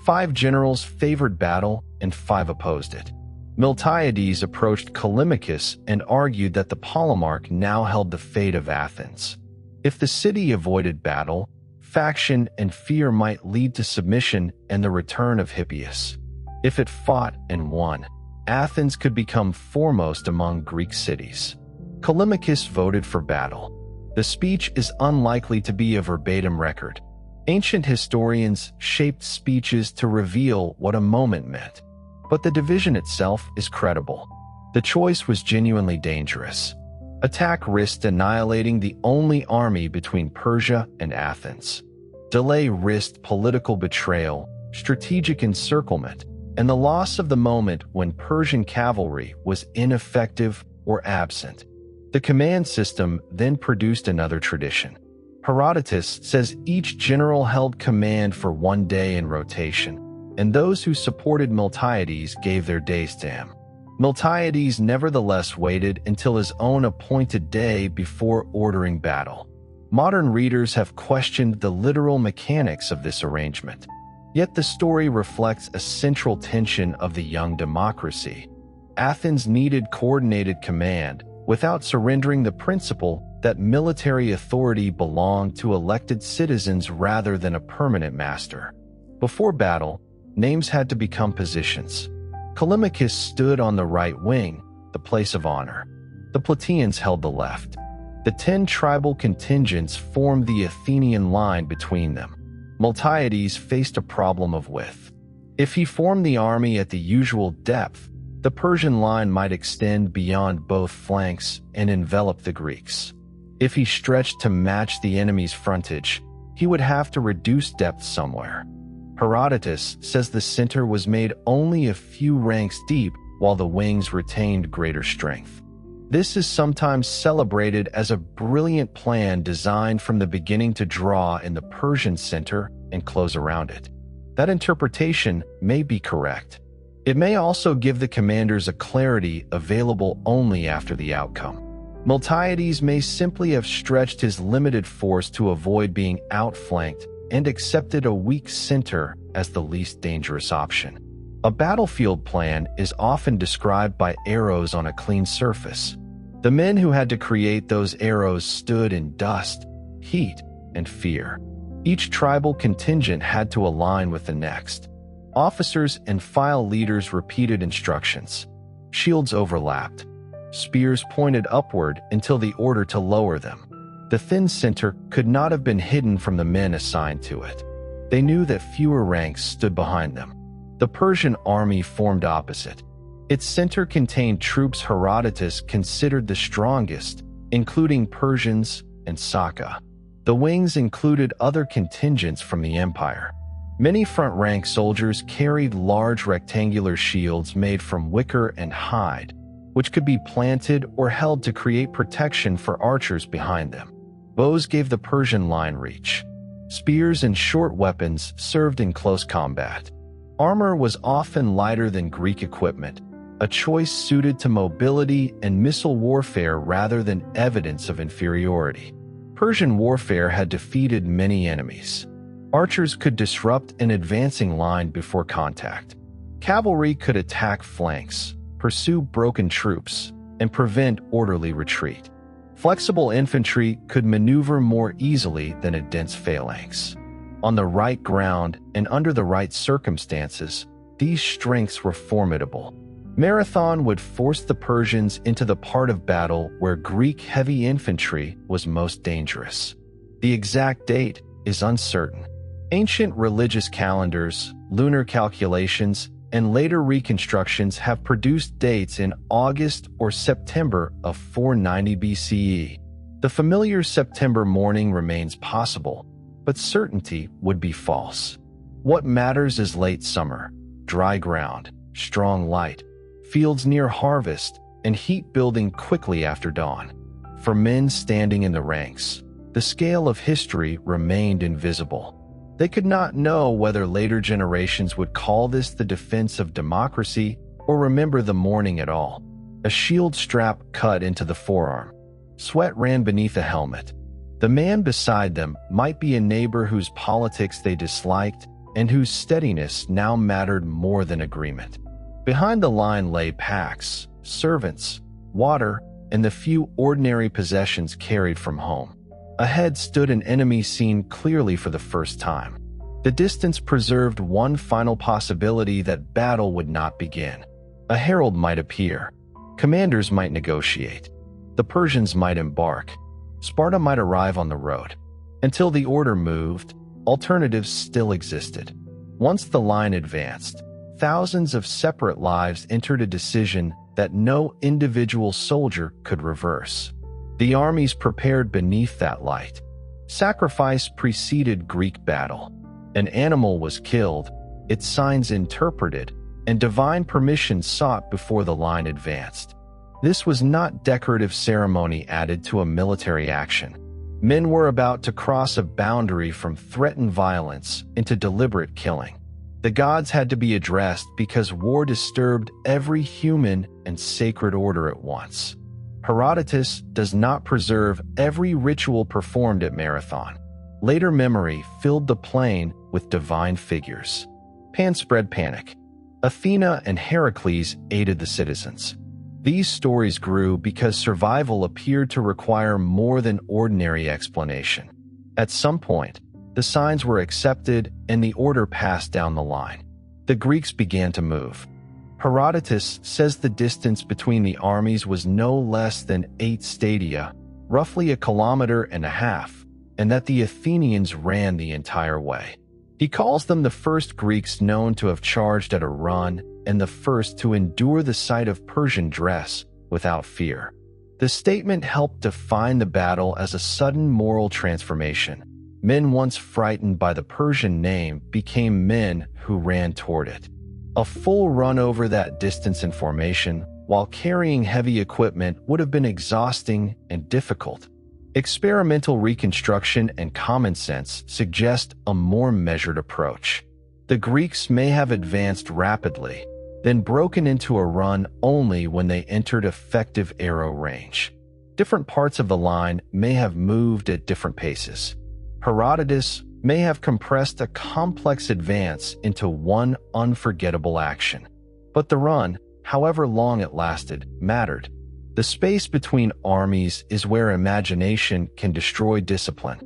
5 generals favored battle and 5 opposed it. Miltiades approached Callimachus and argued that the polemarch now held the fate of Athens. If the city avoided battle, faction and fear might lead to submission and the return of Hippias. If it fought and won, Athens could become foremost among Greek cities. Callimachus voted for battle. The speech is unlikely to be a verbatim record. Ancient historians shaped speeches to reveal what a moment meant, but the division itself is credible. The choice was genuinely dangerous. Attack risked annihilating the only army between Persia and Athens. Delay risked political betrayal, strategic encirclement, and the loss of the moment when Persian cavalry was ineffective or absent. The command system then produced another tradition. Herodotus says each general held command for 1 day in rotation, and those who supported Miltiades gave their days to him. Miltiades nevertheless waited until his own appointed day before ordering battle. Modern readers have questioned the literal mechanics of this arrangement. Yet the story reflects a central tension of the young democracy. Athens needed coordinated command without surrendering the principle that military authority belonged to elected citizens rather than a permanent master. Before battle, names had to become positions. Callimachus stood on the right wing, the place of honor. The Plataeans held the left. The 10 tribal contingents formed the Athenian line between them. Miltiades faced a problem of width. If he formed the army at the usual depth, the Persian line might extend beyond both flanks and envelop the Greeks. If he stretched to match the enemy's frontage, he would have to reduce depth somewhere. Herodotus says the center was made only a few ranks deep while the wings retained greater strength. This is sometimes celebrated as a brilliant plan designed from the beginning to draw in the Persian center and close around it. That interpretation may be correct. It may also give the commanders a clarity available only after the outcome. Miltiades may simply have stretched his limited force to avoid being outflanked and accepted a weak center as the least dangerous option. A battlefield plan is often described by arrows on a clean surface. The men who had to create those arrows stood in dust, heat, and fear. Each tribal contingent had to align with the next. Officers and file leaders repeated instructions. Shields overlapped. spears pointed upward until the order to lower them. The thin center could not have been hidden from the men assigned to it. They knew that fewer ranks stood behind them. The Persian army formed opposite. Its center contained troops Herodotus considered the strongest, including Persians and Saka. The wings included other contingents from the empire. Many front-rank soldiers carried large rectangular shields made from wicker and hide, which could be planted or held to create protection for archers behind them. Bows gave the Persian line reach. Spears and short weapons served in close combat. Armor was often lighter than Greek equipment, a choice suited to mobility and missile warfare rather than evidence of inferiority. Persian warfare had defeated many enemies. Archers could disrupt an advancing line before contact. Cavalry could attack flanks, pursue broken troops, and prevent orderly retreat. Flexible infantry could maneuver more easily than a dense phalanx. On the right ground and under the right circumstances, these strengths were formidable. Marathon would force the Persians into the part of battle where Greek heavy infantry was most dangerous. The exact date is uncertain. Ancient religious calendars, lunar calculations, and later reconstructions have produced dates in August or September of 490 BCE. The familiar September morning remains possible, but certainty would be false. What matters is late summer, dry ground, strong light, fields near harvest, and heat building quickly after dawn. For men standing in the ranks, the scale of history remained invisible. They could not know whether later generations would call this the defense of democracy or remember the morning at all. A shield strap cut into the forearm. Sweat ran beneath a helmet. The man beside them might be a neighbor whose politics they disliked and whose steadiness now mattered more than agreement. Behind the line lay packs, servants, water, and the few ordinary possessions carried from home. Ahead stood an enemy seen clearly for the first time. The distance preserved one final possibility that battle would not begin. A herald might appear. Commanders might negotiate. The Persians might embark. Sparta might arrive on the road. Until the order moved, alternatives still existed. Once the line advanced, thousands of separate lives entered a decision that no individual soldier could reverse. The armies prepared beneath that light. Sacrifice preceded Greek battle. An animal was killed, its signs interpreted, and divine permission sought before the line advanced. This was not decorative ceremony added to a military action. Men were about to cross a boundary from threatened violence into deliberate killing. The gods had to be addressed because war disturbed every human and sacred order at once. Herodotus does not preserve every ritual performed at Marathon. Later memory filled the plain with divine figures. Pan spread panic. Athena and Heracles aided the citizens. These stories grew because survival appeared to require more than ordinary explanation. At some point, the signs were accepted and the order passed down the line. The Greeks began to move. Herodotus says the distance between the armies was no less than 8 stadia, roughly 1.5 kilometers, and that the Athenians ran the entire way. He calls them the first Greeks known to have charged at a run and the first to endure the sight of Persian dress without fear. The statement helped define the battle as a sudden moral transformation. Men once frightened by the Persian name became men who ran toward it. A full run over that distance in formation, while carrying heavy equipment, would have been exhausting and difficult. Experimental reconstruction and common sense suggest a more measured approach. The Greeks may have advanced rapidly, then broken into a run only when they entered effective arrow range. Different parts of the line may have moved at different paces. Herodotus may have compressed a complex advance into one unforgettable action. But the run, however long it lasted, mattered. The space between armies is where imagination can destroy discipline.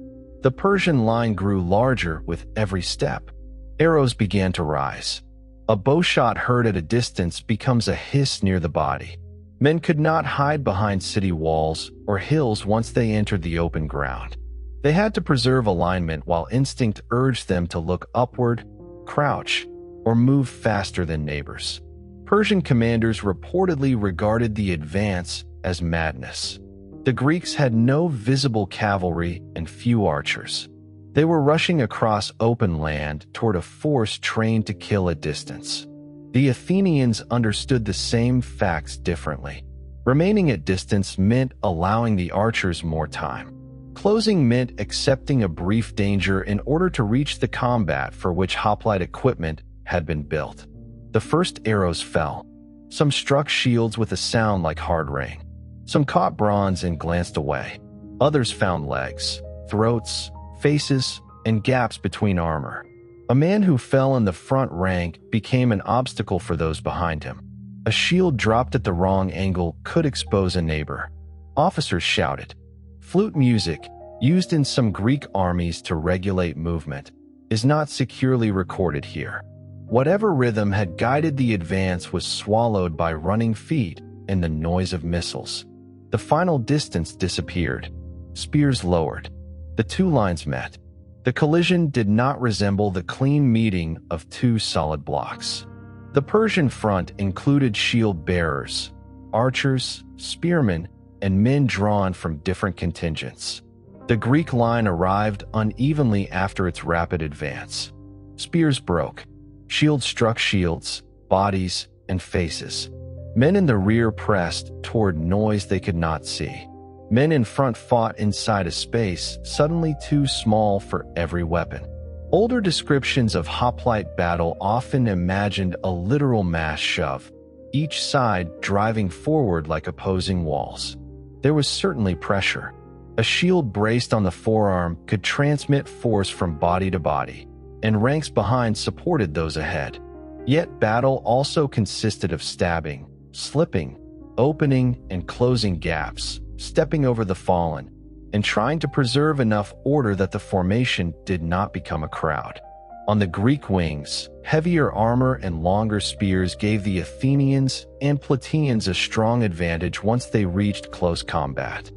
The Persian line grew larger with every step. Arrows began to rise. A bowshot heard at a distance becomes a hiss near the body. Men could not hide behind city walls or hills once they entered the open ground. They had to preserve alignment while instinct urged them to look upward, crouch, or move faster than neighbors. Persian commanders reportedly regarded the advance as madness. The Greeks had no visible cavalry and few archers. They were rushing across open land toward a force trained to kill at distance. The Athenians understood the same facts differently. Remaining at distance meant allowing the archers more time. Closing meant accepting a brief danger in order to reach the combat for which hoplite equipment had been built. The first arrows fell. Some struck shields with a sound like hard rain. Some caught bronze and glanced away. Others found legs, throats, faces, and gaps between armor. A man who fell in the front rank became an obstacle for those behind him. A shield dropped at the wrong angle could expose a neighbor. Officers shouted. Flute music, used in some Greek armies to regulate movement, is not securely recorded here. Whatever rhythm had guided the advance was swallowed by running feet and the noise of missiles. The final distance disappeared. Spears lowered. The two lines met. The collision did not resemble the clean meeting of two solid blocks. The Persian front included shield bearers, archers, spearmen, and men drawn from different contingents. The Greek line arrived unevenly after its rapid advance. Spears broke. Shields struck shields, bodies, and faces. Men in the rear pressed toward noise they could not see. Men in front fought inside a space suddenly too small for every weapon. Older descriptions of hoplite battle often imagined a literal mass shove, each side driving forward like opposing walls. There was certainly pressure. A shield braced on the forearm could transmit force from body to body, and ranks behind supported those ahead. Yet battle also consisted of stabbing, slipping, opening and closing gaps, stepping over the fallen, and trying to preserve enough order that the formation did not become a crowd. On the Greek wings, heavier armor and longer spears gave the Athenians and Plataeans a strong advantage once they reached close combat.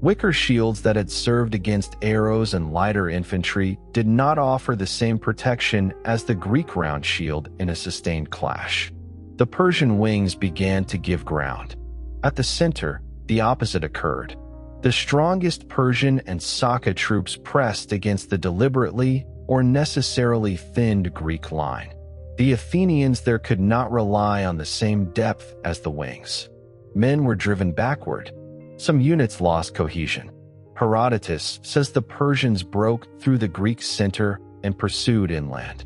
Wicker shields that had served against arrows and lighter infantry did not offer the same protection as the Greek round shield in a sustained clash. The Persian wings began to give ground. At the center, the opposite occurred. The strongest Persian and Saka troops pressed against the deliberately or necessarily thinned Greek line. The Athenians there could not rely on the same depth as the wings. Men were driven backward. Some units lost cohesion. Herodotus says the Persians broke through the Greek center and pursued inland.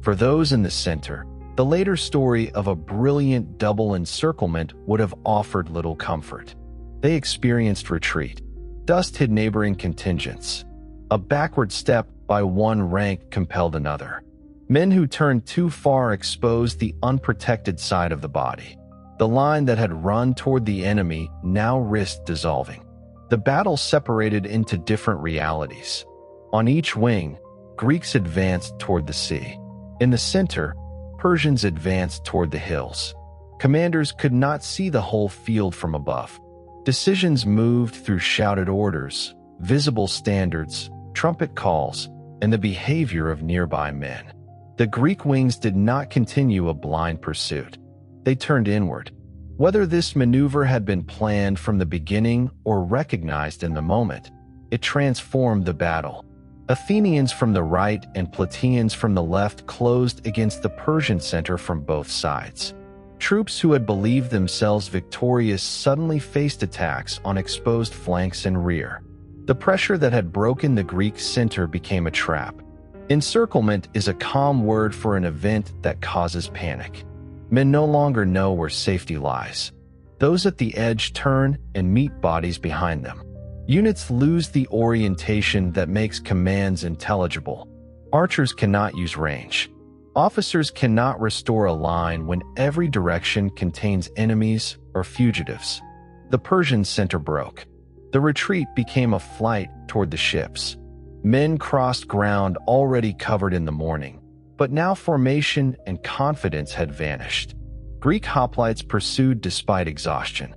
For those in the center, the later story of a brilliant double encirclement would have offered little comfort. They experienced retreat. Dust hid neighboring contingents. A backward step by one rank compelled another. Men who turned too far exposed the unprotected side of the body. The line that had run toward the enemy now risked dissolving. The battle separated into different realities. On each wing, Greeks advanced toward the sea. In the center, Persians advanced toward the hills. Commanders could not see the whole field from above. Decisions moved through shouted orders, visible standards, trumpet calls, and the behavior of nearby men. The Greek wings did not continue a blind pursuit. They turned inward. Whether this maneuver had been planned from the beginning or recognized in the moment, it transformed the battle. Athenians from the right and Plataeans from the left closed against the Persian center from both sides. Troops who had believed themselves victorious suddenly faced attacks on exposed flanks and rear. The pressure that had broken the Greek center became a trap. Encirclement is a calm word for an event that causes panic. Men no longer know where safety lies. Those at the edge turn and meet bodies behind them. Units lose the orientation that makes commands intelligible. Archers cannot use range. Officers cannot restore a line when every direction contains enemies or fugitives. The Persian center broke. The retreat became a flight toward the ships. Men crossed ground already covered in the morning, but now formation and confidence had vanished. Greek hoplites pursued despite exhaustion.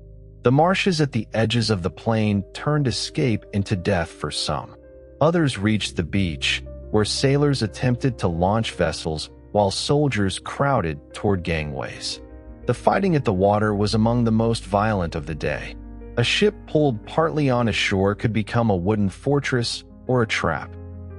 The marshes at the edges of the plain turned escape into death for some. Others reached the beach, where sailors attempted to launch vessels while soldiers crowded toward gangways. The fighting at the water was among the most violent of the day. A ship pulled partly on a shore could become a wooden fortress or a trap.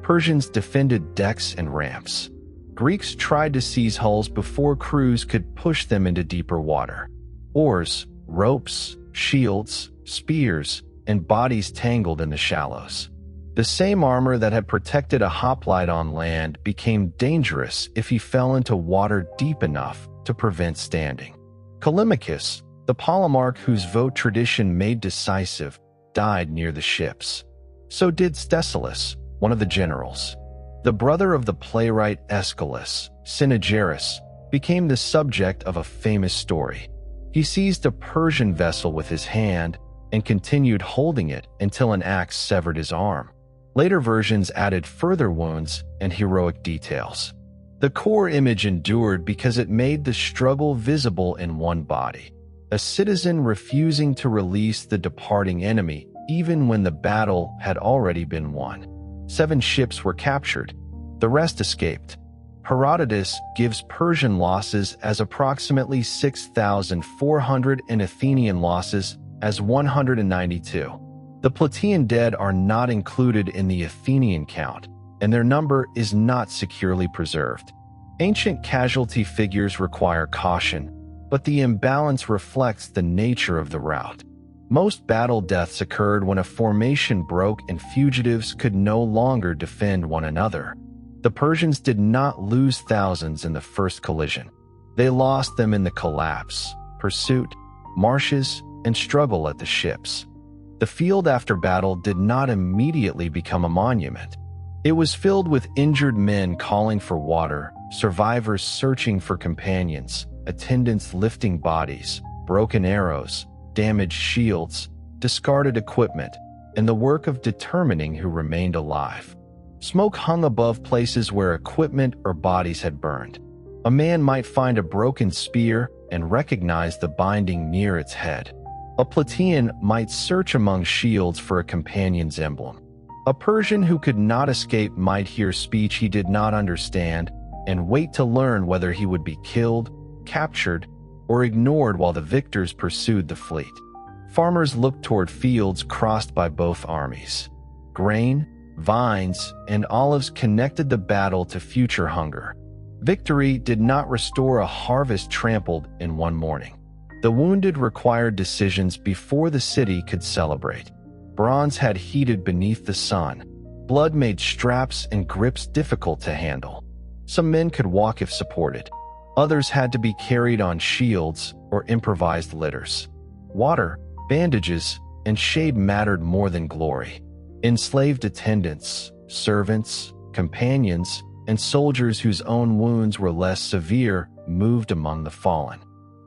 Persians defended decks and ramps. Greeks tried to seize hulls before crews could push them into deeper water. Oars, ropes, shields, spears, and bodies tangled in the shallows. The same armor that had protected a hoplite on land became dangerous if he fell into water deep enough to prevent standing. Callimachus, the polemarch whose vote tradition made decisive, died near the ships. So did Stesilaus, one of the generals. The brother of the playwright Aeschylus, Cynegeirus, became the subject of a famous story. He seized a Persian vessel with his hand and continued holding it until an axe severed his arm. Later versions added further wounds and heroic details. The core image endured because it made the struggle visible in one body, a citizen refusing to release the departing enemy even when the battle had already been won. 7 ships were captured. The rest escaped. Herodotus gives Persian losses as approximately 6,400 and Athenian losses as 192. The Plataean dead are not included in the Athenian count, and their number is not securely preserved. Ancient casualty figures require caution, but the imbalance reflects the nature of the rout. Most battle deaths occurred when a formation broke and fugitives could no longer defend one another. The Persians did not lose thousands in the first collision. They lost them in the collapse, pursuit, marshes, and struggle at the ships. The field after battle did not immediately become a monument. It was filled with injured men calling for water, survivors searching for companions, attendants lifting bodies, broken arrows, damaged shields, discarded equipment, and the work of determining who remained alive. Smoke hung above places where equipment or bodies had burned. A man might find a broken spear and recognize the binding near its head. A Plataean might search among shields for a companion's emblem. A Persian who could not escape might hear speech he did not understand and wait to learn whether he would be killed, captured, or ignored while the victors pursued the fleet. Farmers looked toward fields crossed by both armies. Grain, vines, and olives connected the battle to future hunger. Victory did not restore a harvest trampled in one morning. The wounded required decisions before the city could celebrate. Bronze had heated beneath the sun. Blood made straps and grips difficult to handle. Some men could walk if supported. Others had to be carried on shields or improvised litters. Water, bandages, and shade mattered more than glory. Enslaved attendants, servants, companions, and soldiers whose own wounds were less severe moved among the fallen.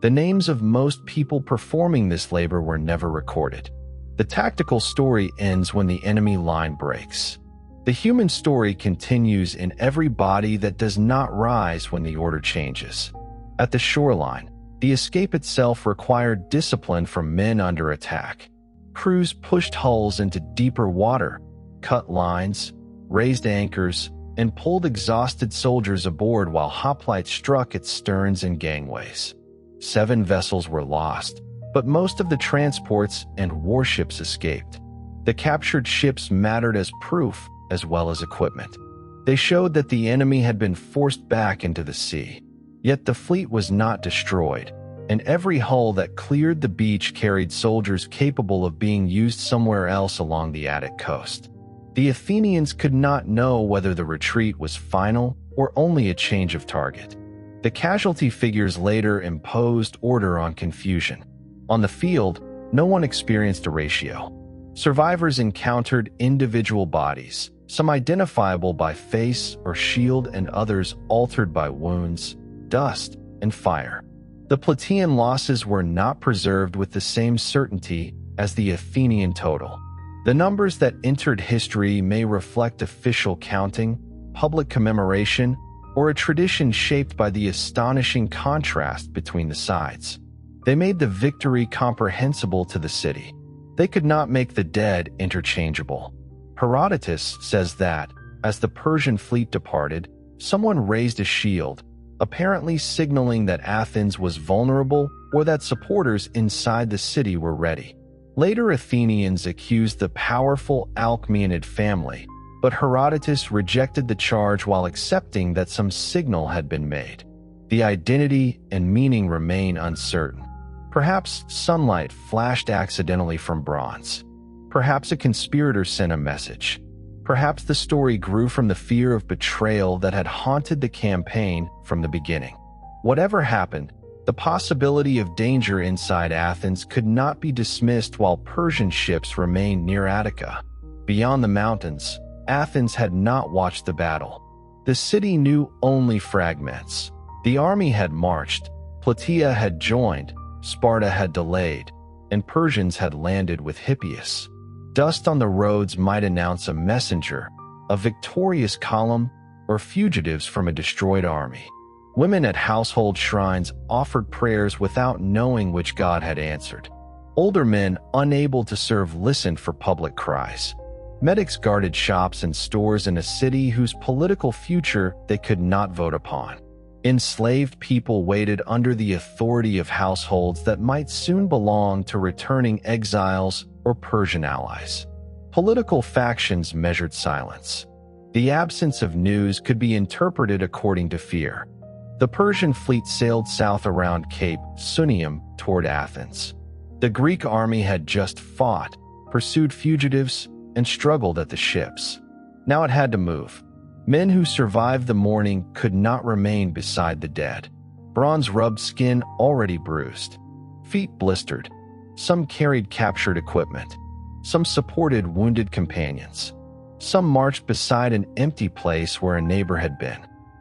The names of most people performing this labor were never recorded. The tactical story ends when the enemy line breaks. The human story continues in every body that does not rise when the order changes. At the shoreline, the escape itself required discipline from men under attack. Crews pushed hulls into deeper water, cut lines, raised anchors, and pulled exhausted soldiers aboard while hoplites struck at sterns and gangways. 7 vessels were lost, but most of the transports and warships escaped. The captured ships mattered as proof as well as equipment. They showed that the enemy had been forced back into the sea. Yet the fleet was not destroyed, and every hull that cleared the beach carried soldiers capable of being used somewhere else along the Attic coast. The Athenians could not know whether the retreat was final or only a change of target. The casualty figures later imposed order on confusion. On the field, no one experienced a ratio. Survivors encountered individual bodies, some identifiable by face or shield and others altered by wounds, dust, and fire. The Plataean losses were not preserved with the same certainty as the Athenian total. The numbers that entered history may reflect official counting, public commemoration, or a tradition shaped by the astonishing contrast between the sides. They made the victory comprehensible to the city. They could not make the dead interchangeable. Herodotus says that, as the Persian fleet departed, someone raised a shield, apparently signaling that Athens was vulnerable or that supporters inside the city were ready. Later Athenians accused the powerful Alcmaeonid family, but Herodotus rejected the charge while accepting that some signal had been made. The identity and meaning remain uncertain. Perhaps sunlight flashed accidentally from bronze. Perhaps a conspirator sent a message. Perhaps the story grew from the fear of betrayal that had haunted the campaign from the beginning. Whatever happened, the possibility of danger inside Athens could not be dismissed while Persian ships remained near Attica. Beyond the mountains, Athens had not watched the battle. The city knew only fragments. The army had marched, Plataea had joined, Sparta had delayed, and Persians had landed with Hippias. Dust on the roads might announce a messenger, a victorious column, or fugitives from a destroyed army. Women at household shrines offered prayers without knowing which god had answered. Older men, unable to serve, listened for public cries. Medics guarded shops and stores in a city whose political future they could not vote upon. Enslaved people waited under the authority of households that might soon belong to returning exiles or Persian allies. Political factions measured silence. The absence of news could be interpreted according to fear. The Persian fleet sailed south around Cape Sunium toward Athens. The Greek army had just fought, pursued fugitives, and struggled at the ships. Now it had to move. Men who survived the morning could not remain beside the dead. Bronze-rubbed skin already bruised. Feet blistered. Some carried captured equipment. Some supported wounded companions. Some marched beside an empty place where a neighbor had been.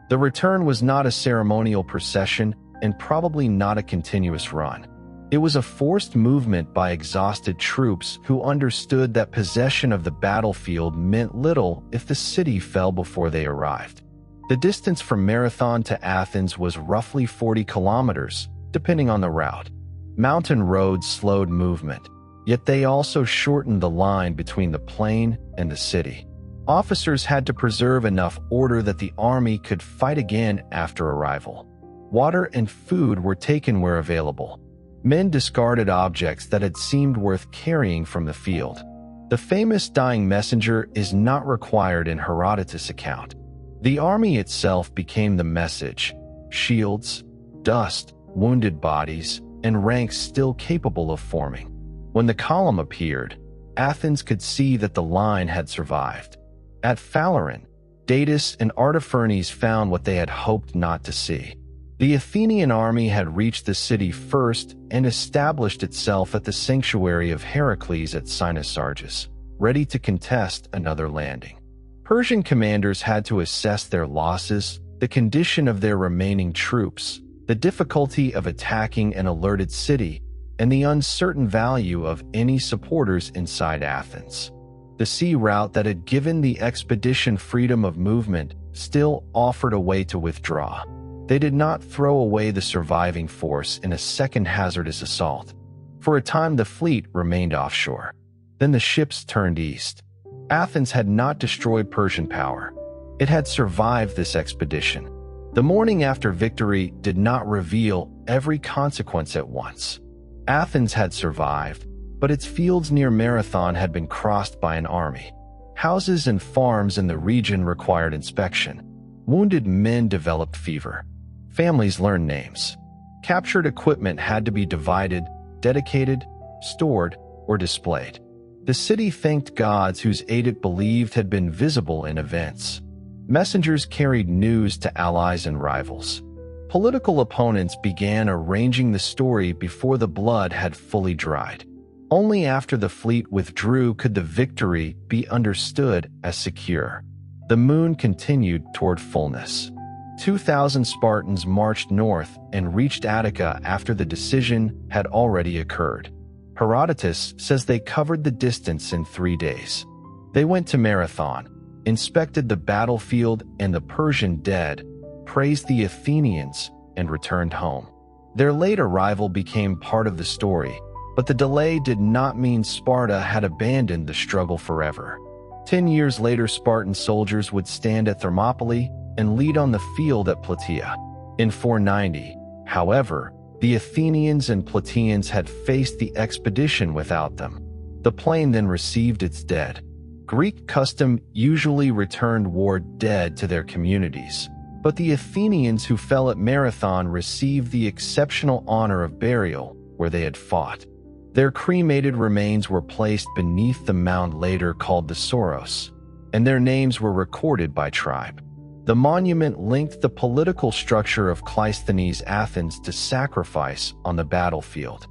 The return was not a ceremonial procession and probably not a continuous run. It was a forced movement by exhausted troops who understood that possession of the battlefield meant little if the city fell before they arrived. The distance from Marathon to Athens was roughly 40 kilometers, depending on the route. Mountain roads slowed movement, yet they also shortened the line between the plain and the city. Officers had to preserve enough order that the army could fight again after arrival. Water and food were taken where available. Men discarded objects that had seemed worth carrying from the field. The famous dying messenger is not required in Herodotus' account. The army itself became the message: shields, dust, wounded bodies, and ranks still capable of forming. When the column appeared, Athens could see that the line had survived. At Phaleron, Datis and Artaphernes found what they had hoped not to see. The Athenian army had reached the city first and established itself at the sanctuary of Heracles at Cynosarges, ready to contest another landing. Persian commanders had to assess their losses, the condition of their remaining troops, the difficulty of attacking an alerted city, and the uncertain value of any supporters inside Athens. The sea route that had given the expedition freedom of movement still offered a way to withdraw. They did not throw away the surviving force in a second hazardous assault. For a time the fleet remained offshore. Then the ships turned east. Athens had not destroyed Persian power. It had survived this expedition. The morning after victory did not reveal every consequence at once. Athens had survived, but its fields near Marathon had been crossed by an army. Houses and farms in the region required inspection. Wounded men developed fever. Families learned names. Captured equipment had to be divided, dedicated, stored, or displayed. The city thanked gods whose aid it believed had been visible in events. Messengers carried news to allies and rivals. Political opponents began arranging the story before the blood had fully dried. Only after the fleet withdrew could the victory be understood as secure. The moon continued toward fullness. 2,000 Spartans marched north and reached Attica after the decision had already occurred. Herodotus says they covered the distance in 3 days. They went to Marathon, inspected the battlefield and the Persian dead, praised the Athenians, and returned home. Their late arrival became part of the story, but the delay did not mean Sparta had abandoned the struggle forever. 10 years later, Spartan soldiers would stand at Thermopylae and lead on the field at Plataea. In 490, however, the Athenians and Plataeans had faced the expedition without them. The plain then received its dead. Greek custom usually returned war dead to their communities, but the Athenians who fell at Marathon received the exceptional honor of burial where they had fought. Their cremated remains were placed beneath the mound later called the Soros, and their names were recorded by tribe. The monument linked the political structure of Cleisthenes Athens to sacrifice on the battlefield.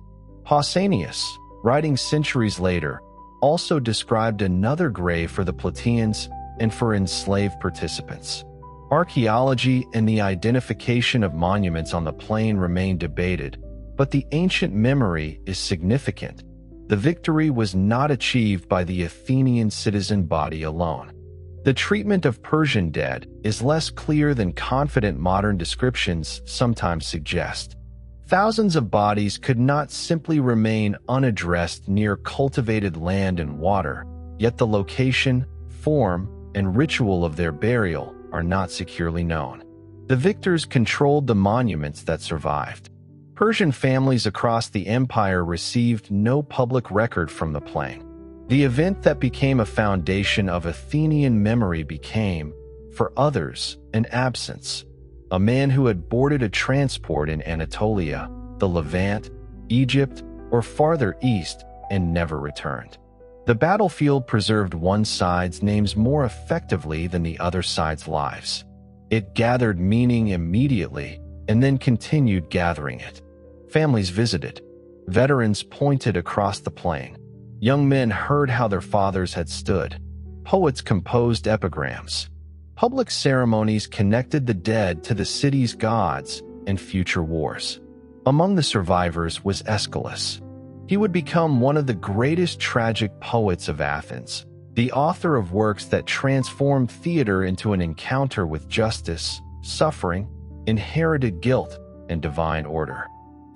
Pausanias, writing centuries later, also described another grave for the Plataeans and for enslaved participants. Archaeology and the identification of monuments on the plain remain debated, but the ancient memory is significant. The victory was not achieved by the Athenian citizen body alone. The treatment of Persian dead is less clear than confident modern descriptions sometimes suggest. Thousands of bodies could not simply remain unaddressed near cultivated land and water, yet the location, form, and ritual of their burial are not securely known. The victors controlled the monuments that survived. Persian families across the empire received no public record from the plain. The event that became a foundation of Athenian memory became, for others, an absence. A man who had boarded a transport in Anatolia, the Levant, Egypt, or farther east and never returned. The battlefield preserved one side's names more effectively than the other side's lives. It gathered meaning immediately and then continued gathering it. Families visited. Veterans pointed across the plain. Young men heard how their fathers had stood. Poets composed epigrams. Public ceremonies connected the dead to the city's gods and future wars. Among the survivors was Aeschylus. He would become one of the greatest tragic poets of Athens, the author of works that transformed theater into an encounter with justice, suffering, inherited guilt, and divine order.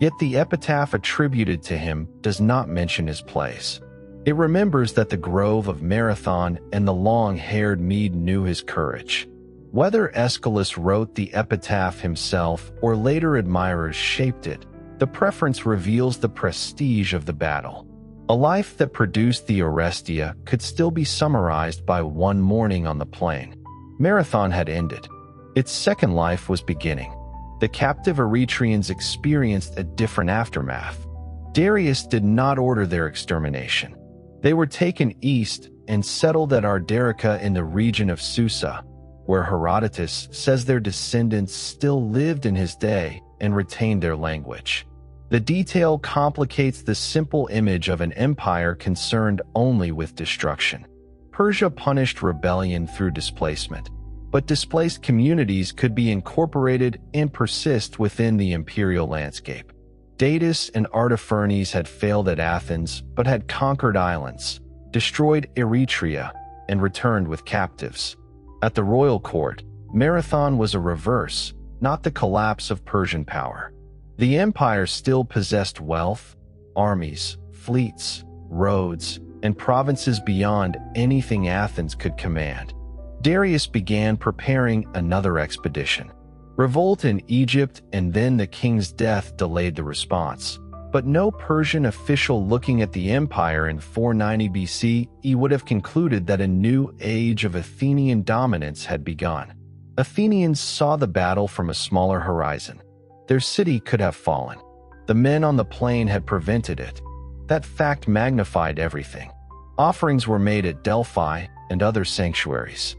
Yet the epitaph attributed to him does not mention his place. It remembers that the grove of Marathon and the long-haired Mede knew his courage. Whether Aeschylus wrote the epitaph himself or later admirers shaped it, the preference reveals the prestige of the battle. A life that produced the Eretria could still be summarized by one morning on the plain. Marathon had ended. Its second life was beginning. The captive Eretrians experienced a different aftermath. Darius did not order their extermination. They were taken east and settled at Arderica in the region of Susa, where Herodotus says their descendants still lived in his day and retained their language. The detail complicates the simple image of an empire concerned only with destruction. Persia punished rebellion through displacement, but displaced communities could be incorporated and persist within the imperial landscape. Datis and Artaphernes had failed at Athens but had conquered islands, destroyed Eretria, and returned with captives. At the royal court, Marathon was a reverse, not the collapse of Persian power. The empire still possessed wealth, armies, fleets, roads, and provinces beyond anything Athens could command. Darius began preparing another expedition. Revolt in Egypt and then the king's death delayed the response, but no Persian official looking at the empire in 490 BC would have concluded that a new age of Athenian dominance had begun. Athenians saw the battle from a smaller horizon. Their city could have fallen. The men on the plain had prevented it. That fact magnified everything. Offerings were made at Delphi and other sanctuaries.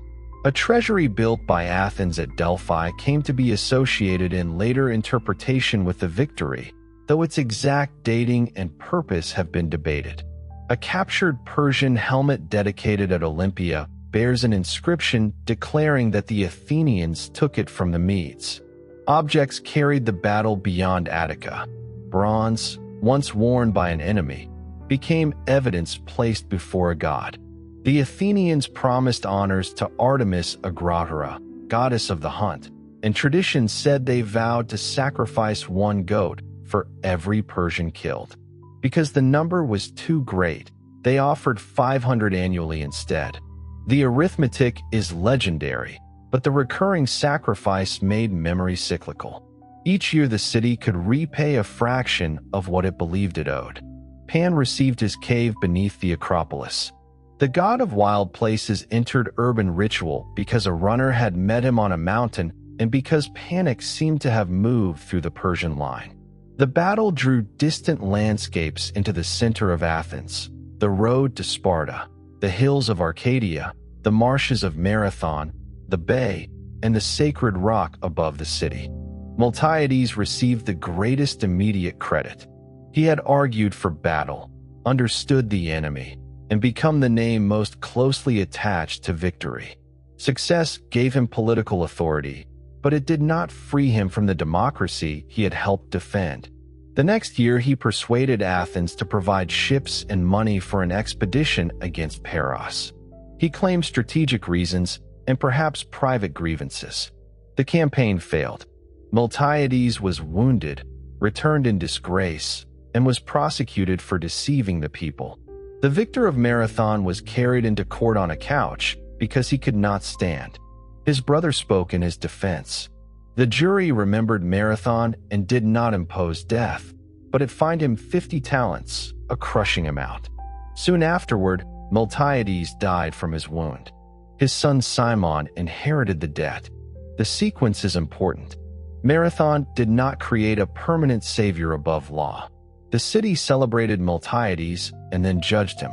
A treasury built by Athens at Delphi came to be associated in later interpretation with the victory, though its exact dating and purpose have been debated. A captured Persian helmet dedicated at Olympia bears an inscription declaring that the Athenians took it from the Medes. Objects carried the battle beyond Attica. Bronze, once worn by an enemy, became evidence placed before a god. The Athenians promised honors to Artemis Agraura, goddess of the hunt, and tradition said they vowed to sacrifice one goat for every Persian killed. Because the number was too great, they offered 500 annually instead. The arithmetic is legendary, but the recurring sacrifice made memory cyclical. Each year the city could repay a fraction of what it believed it owed. Pan received his cave beneath the Acropolis. The god of wild places entered urban ritual because a runner had met him on a mountain and because panic seemed to have moved through the Persian line. The battle drew distant landscapes into the center of Athens, the road to Sparta, the hills of Arcadia, the marshes of Marathon, the bay, and the sacred rock above the city. Miltiades received the greatest immediate credit. He had argued for battle, understood the enemy, and become the name most closely attached to victory. Success gave him political authority, but it did not free him from the democracy he had helped defend. The next year, he persuaded Athens to provide ships and money for an expedition against Paros. He claimed strategic reasons and perhaps private grievances. The campaign failed. Miltiades was wounded, returned in disgrace, and was prosecuted for deceiving the people. The victor of Marathon was carried into court on a couch because he could not stand. His brother spoke in his defense. The jury remembered Marathon and did not impose death, but it fined him 50 talents, a crushing amount. Soon afterward, Miltiades died from his wound. His son Cimon inherited the debt. The sequence is important. Marathon did not create a permanent savior above law. The city celebrated Miltiades and then judged him.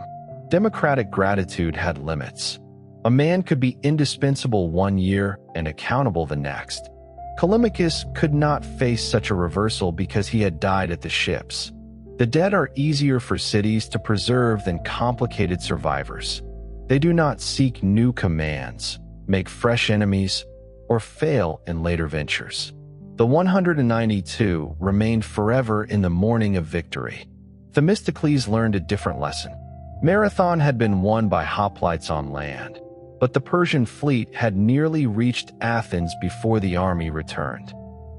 Democratic gratitude had limits. A man could be indispensable one year and accountable the next. Callimachus could not face such a reversal because he had died at the ships. The dead are easier for cities to preserve than complicated survivors. They do not seek new commands, make fresh enemies, or fail in later ventures. The 192 remained forever in the morning of victory. Themistocles learned a different lesson. Marathon had been won by hoplites on land, but the Persian fleet had nearly reached Athens before the army returned.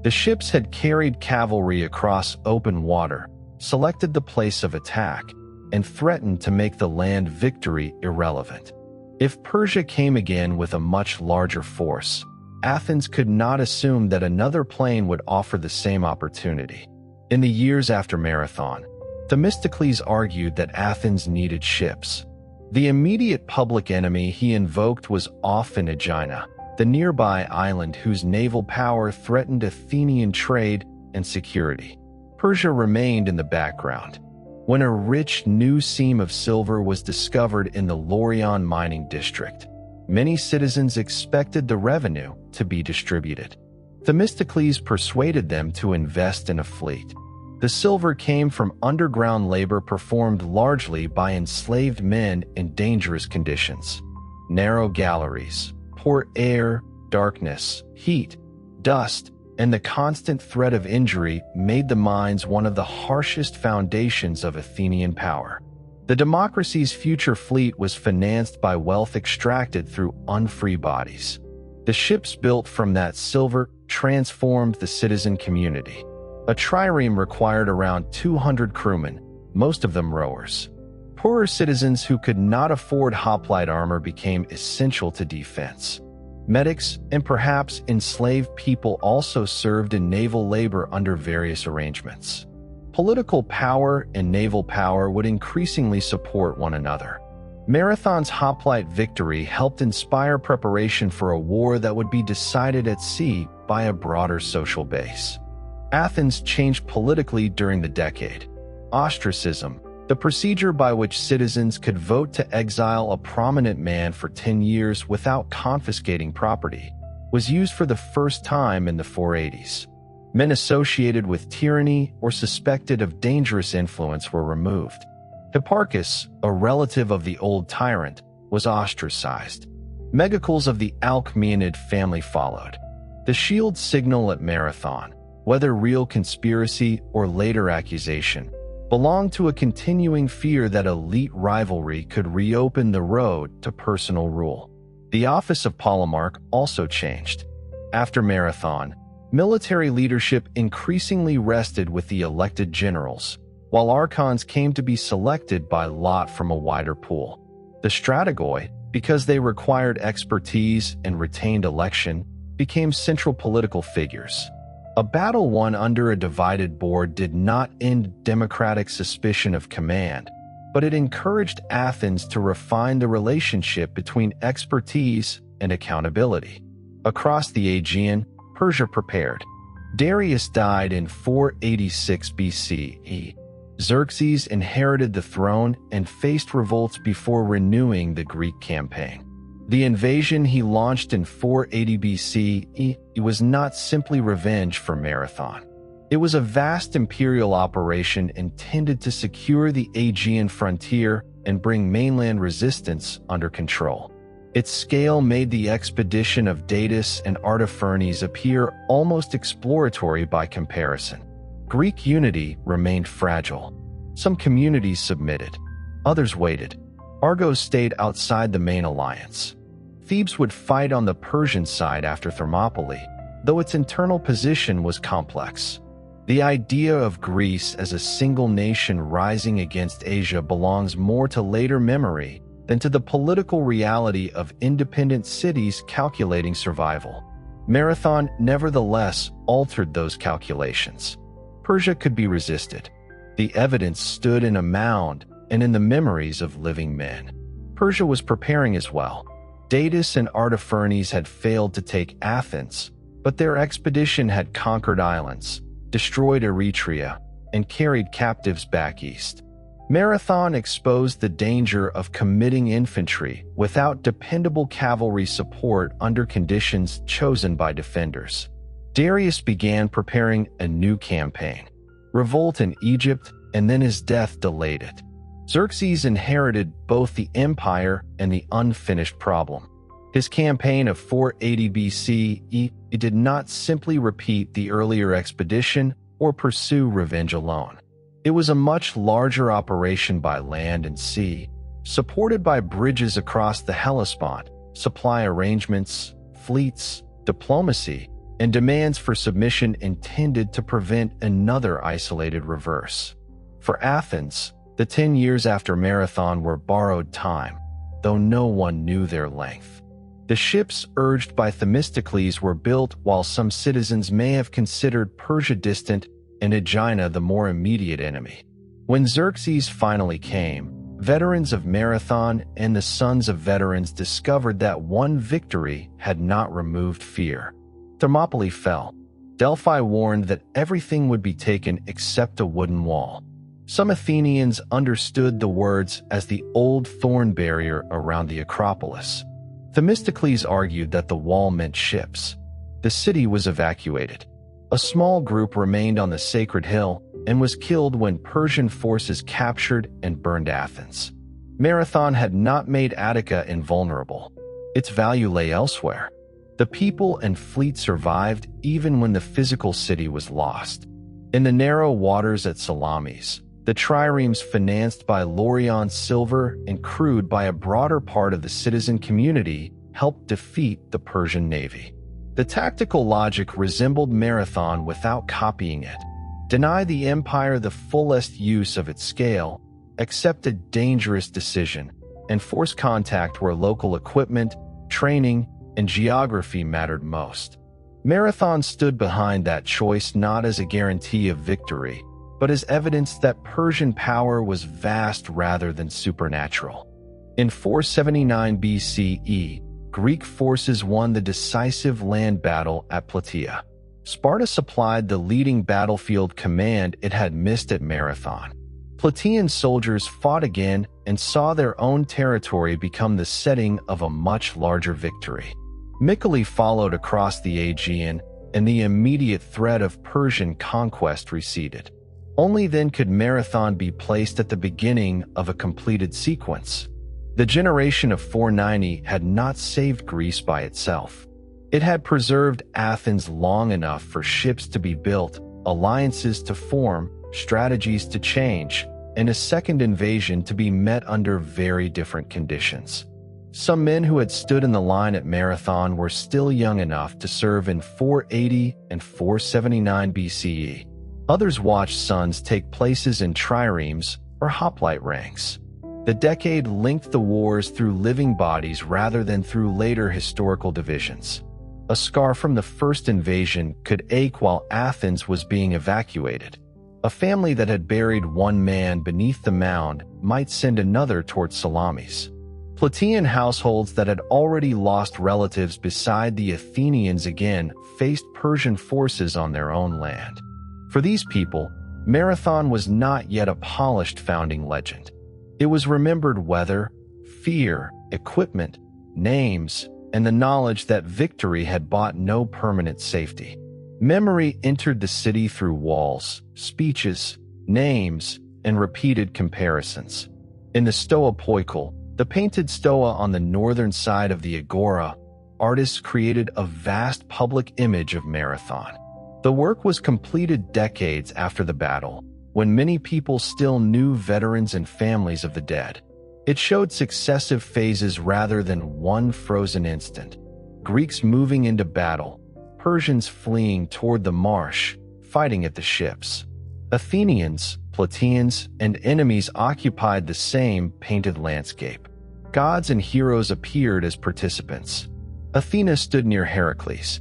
The ships had carried cavalry across open water, selected the place of attack, and threatened to make the land victory irrelevant. If Persia came again with a much larger force, Athens could not assume that another plain would offer the same opportunity. In the years after Marathon, Themistocles argued that Athens needed ships. The immediate public enemy he invoked was often Aegina, the nearby island whose naval power threatened Athenian trade and security. Persia remained in the background. When a rich new seam of silver was discovered in the Laurion mining district, many citizens expected the revenue to be distributed. Themistocles persuaded them to invest in a fleet. The silver came from underground labor performed largely by enslaved men in dangerous conditions. Narrow galleries, poor air, darkness, heat, dust, and the constant threat of injury made the mines one of the harshest foundations of Athenian power. The democracy's future fleet was financed by wealth extracted through unfree bodies. The ships built from that silver transformed the citizen community. A trireme required around 200 crewmen, most of them rowers. Poorer citizens who could not afford hoplite armor became essential to defense. Medics and perhaps enslaved people also served in naval labor under various arrangements. Political power and naval power would increasingly support one another. Marathon's hoplite victory helped inspire preparation for a war that would be decided at sea by a broader social base. Athens changed politically during the decade. Ostracism, the procedure by which citizens could vote to exile a prominent man for 10 years without confiscating property, was used for the first time in the 480s. Men associated with tyranny or suspected of dangerous influence were removed. Hipparchus, a relative of the old tyrant, was ostracized. Megacles of the Alcmaeonid family followed. The shield signal at Marathon, whether real conspiracy or later accusation, belonged to a continuing fear that elite rivalry could reopen the road to personal rule. The office of Polemarch also changed. After Marathon, Military leadership increasingly rested with the elected generals, while archons came to be selected by lot from a wider pool. The strategoi, because they required expertise and retained election, became central political figures. A battle won under a divided board did not end democratic suspicion of command, but it encouraged Athens to refine the relationship between expertise and accountability. Across the Aegean, Persia prepared. Darius died in 486 BCE. Xerxes inherited the throne and faced revolts before renewing the Greek campaign. The invasion he launched in 480 BCE was not simply revenge for Marathon. It was a vast imperial operation intended to secure the Aegean frontier and bring mainland resistance under control. Its scale made the expedition of Datis and Artaphernes appear almost exploratory by comparison. Greek unity remained fragile. Some communities submitted, others waited. Argos stayed outside the main alliance. Thebes would fight on the Persian side after Thermopylae, though its internal position was complex. The idea of Greece as a single nation rising against Asia belongs more to later memory than to the political reality of independent cities calculating survival. Marathon nevertheless altered those calculations. Persia could be resisted. The evidence stood in a mound and in the memories of living men. Persia was preparing as well. Datis and Artaphernes had failed to take Athens, but their expedition had conquered islands, destroyed Eretria, and carried captives back east. Marathon exposed the danger of committing infantry without dependable cavalry support under conditions chosen by defenders. Darius began preparing a new campaign. Revolt in Egypt, and then his death delayed it. Xerxes inherited both the empire and the unfinished problem. His campaign of 480 BCE did not simply repeat the earlier expedition or pursue revenge alone. It was a much larger operation by land and sea, supported by bridges across the Hellespont, supply arrangements, fleets, diplomacy, and demands for submission intended to prevent another isolated reverse. For Athens, the 10 years after Marathon were borrowed time, though no one knew their length. The ships urged by Themistocles were built while some citizens may have considered Persia distant and Aegina the more immediate enemy. When Xerxes finally came, veterans of Marathon and the sons of veterans discovered that one victory had not removed fear. Thermopylae fell. Delphi warned that everything would be taken except a wooden wall. Some Athenians understood the words as the old thorn barrier around the Acropolis. Themistocles argued that the wall meant ships. The city was evacuated. A small group remained on the sacred hill and was killed when Persian forces captured and burned Athens. Marathon had not made Attica invulnerable. Its value lay elsewhere. The people and fleet survived even when the physical city was lost. In the narrow waters at Salamis, the triremes financed by Laurion's silver and crewed by a broader part of the citizen community helped defeat the Persian navy. The tactical logic resembled Marathon without copying it. Deny the empire the fullest use of its scale, accept a dangerous decision, and force contact where local equipment, training, and geography mattered most. Marathon stood behind that choice not as a guarantee of victory, but as evidence that Persian power was vast rather than supernatural. In 479 BCE, Greek forces won the decisive land battle at Plataea. Sparta supplied the leading battlefield command it had missed at Marathon. Plataean soldiers fought again and saw their own territory become the setting of a much larger victory. Mycale followed across the Aegean, and the immediate threat of Persian conquest receded. Only then could Marathon be placed at the beginning of a completed sequence. The generation of 490 had not saved Greece by itself. It had preserved Athens long enough for ships to be built, alliances to form, strategies to change, and a second invasion to be met under very different conditions. Some men who had stood in the line at Marathon were still young enough to serve in 480 and 479 BCE. Others watched sons take places in triremes or hoplite ranks. The decade linked the wars through living bodies rather than through later historical divisions. A scar from the first invasion could ache while Athens was being evacuated. A family that had buried one man beneath the mound might send another toward Salamis. Plataean households that had already lost relatives beside the Athenians again faced Persian forces on their own land. For these people, Marathon was not yet a polished founding legend. It was remembered weather, fear, equipment, names, and the knowledge that victory had bought no permanent safety. Memory entered the city through walls, speeches, names, and repeated comparisons. In the Stoa Poikile, the painted stoa on the northern side of the agora, artists created a vast public image of Marathon. The work was completed decades after the battle, when many people still knew veterans and families of the dead. It showed successive phases rather than one frozen instant. Greeks moving into battle, Persians fleeing toward the marsh, fighting at the ships. Athenians, Plataeans, and enemies occupied the same painted landscape. Gods and heroes appeared as participants. Athena stood near Heracles.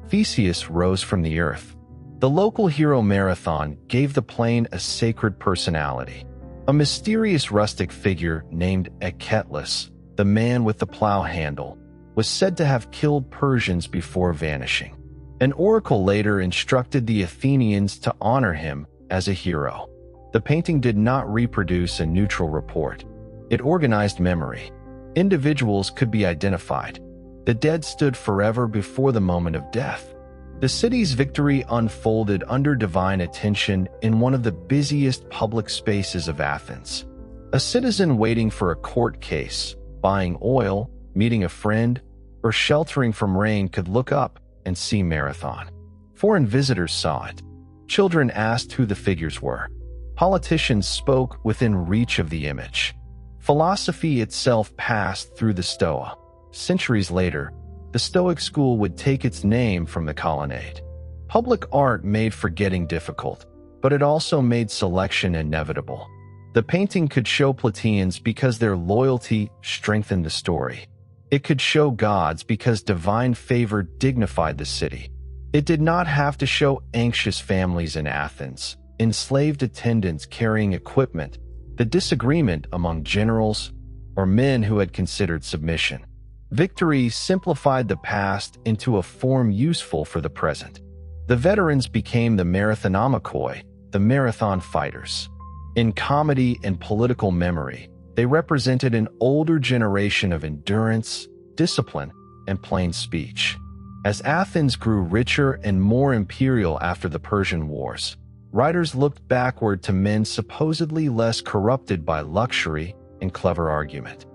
Theseus rose from the earth. The local hero Marathon gave the plain a sacred personality. A mysterious rustic figure named Eketlis, the man with the plow handle, was said to have killed Persians before vanishing. An oracle later instructed the Athenians to honor him as a hero. The painting did not reproduce a neutral report. It organized memory. Individuals could be identified. The dead stood forever before the moment of death. The city's victory unfolded under divine attention in one of the busiest public spaces of Athens. A citizen waiting for a court case, buying oil, meeting a friend, or sheltering from rain could look up and see Marathon. Foreign visitors saw it. Children asked who the figures were. Politicians spoke within reach of the image. Philosophy itself passed through the Stoa. Centuries later, the Stoic school would take its name from the colonnade. Public art made forgetting difficult, but it also made selection inevitable. The painting could show Plataeans because their loyalty strengthened the story. It could show gods because divine favor dignified the city. It did not have to show anxious families in Athens, enslaved attendants carrying equipment, the disagreement among generals, or men who had considered submission. Victory simplified the past into a form useful for the present. The veterans became the marathonomachoi, the marathon fighters. In comedy and political memory, they represented an older generation of endurance, discipline, and plain speech. As Athens grew richer and more imperial after the Persian Wars, writers looked backward to men supposedly less corrupted by luxury and clever argument.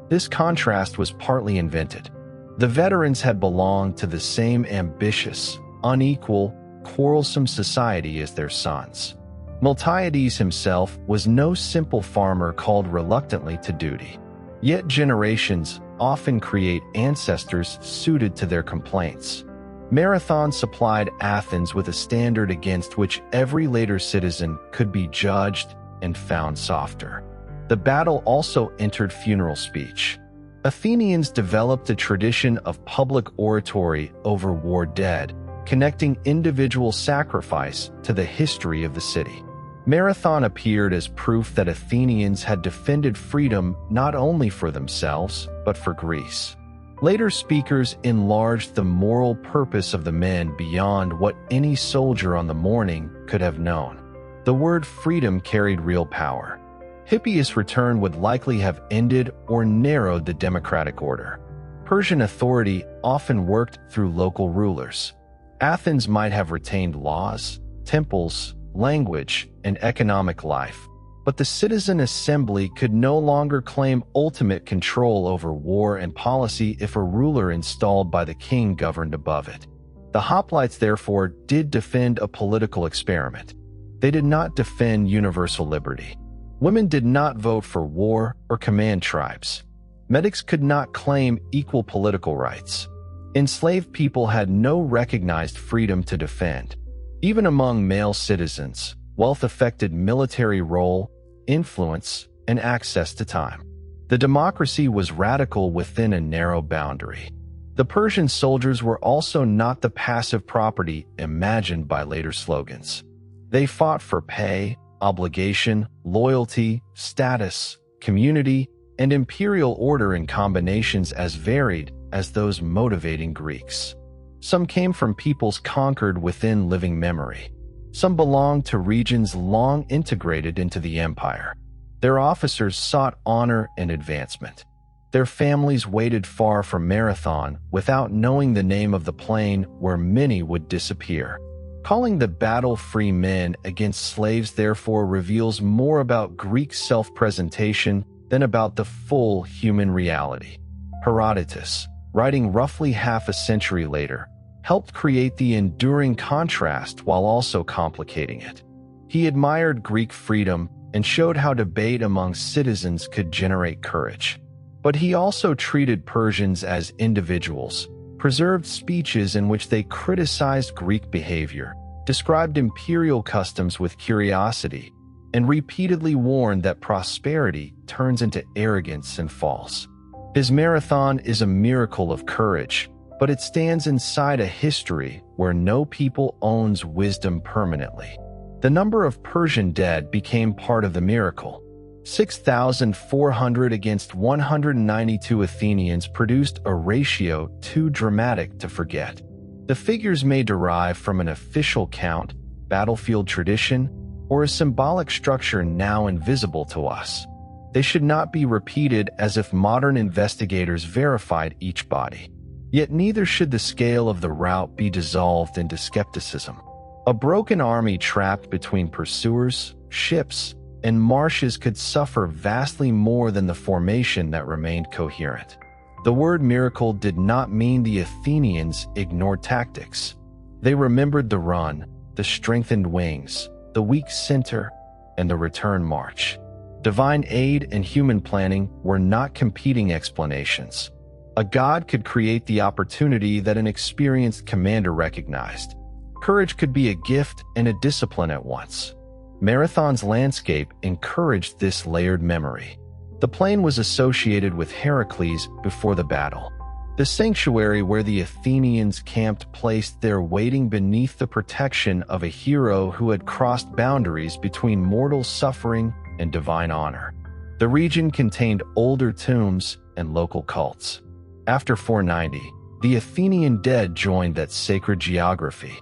This contrast was partly invented. The veterans had belonged to the same ambitious, unequal, quarrelsome society as their sons. Miltiades himself was no simple farmer called reluctantly to duty. Yet generations often create ancestors suited to their complaints. Marathon supplied Athens with a standard against which every later citizen could be judged and found softer. The battle also entered funeral speech. Athenians developed a tradition of public oratory over war dead, connecting individual sacrifice to the history of the city. Marathon appeared as proof that Athenians had defended freedom not only for themselves, but for Greece. Later speakers enlarged the moral purpose of the men beyond what any soldier on the morning could have known. The word freedom carried real power. Hippias' return would likely have ended or narrowed the democratic order. Persian authority often worked through local rulers. Athens might have retained laws, temples, language, and economic life, but the citizen assembly could no longer claim ultimate control over war and policy if a ruler installed by the king governed above it. The hoplites, therefore, did defend a political experiment. They did not defend universal liberty. Women did not vote for war or command tribes. Medics could not claim equal political rights. Enslaved people had no recognized freedom to defend. Even among male citizens, wealth affected military role, influence, and access to time. The democracy was radical within a narrow boundary. The Persian soldiers were also not the passive property imagined by later slogans. They fought for pay, obligation, loyalty, status, community, and imperial order in combinations as varied as those motivating Greeks. Some came from peoples conquered within living memory. Some belonged to regions long integrated into the empire. Their officers sought honor and advancement. Their families waited far from Marathon without knowing the name of the plain where many would disappear. Calling the battle free men against slaves therefore reveals more about Greek self-presentation than about the full human reality. Herodotus, writing roughly half a century later, helped create the enduring contrast while also complicating it. He admired Greek freedom and showed how debate among citizens could generate courage. But he also treated Persians as individuals, preserved speeches in which they criticized Greek behavior, described imperial customs with curiosity, and repeatedly warned that prosperity turns into arrogance and falls. His Marathon is a miracle of courage, but it stands inside a history where no people owns wisdom permanently. The number of Persian dead became part of the miracle. 6,400 against 192 Athenians produced a ratio too dramatic to forget. The figures may derive from an official count, battlefield tradition, or a symbolic structure now invisible to us. They should not be repeated as if modern investigators verified each body. Yet neither should the scale of the rout be dissolved into skepticism. A broken army trapped between pursuers, ships, and marshes could suffer vastly more than the formation that remained coherent. The word miracle did not mean the Athenians ignored tactics. They remembered the run, the strengthened wings, the weak center, and the return march. Divine aid and human planning were not competing explanations. A god could create the opportunity that an experienced commander recognized. Courage could be a gift and a discipline at once. Marathon's landscape encouraged this layered memory. The plain was associated with Heracles before the battle. The sanctuary where the Athenians camped placed there waiting beneath the protection of a hero who had crossed boundaries between mortal suffering and divine honor. The region contained older tombs and local cults. After 490, the Athenian dead joined that sacred geography.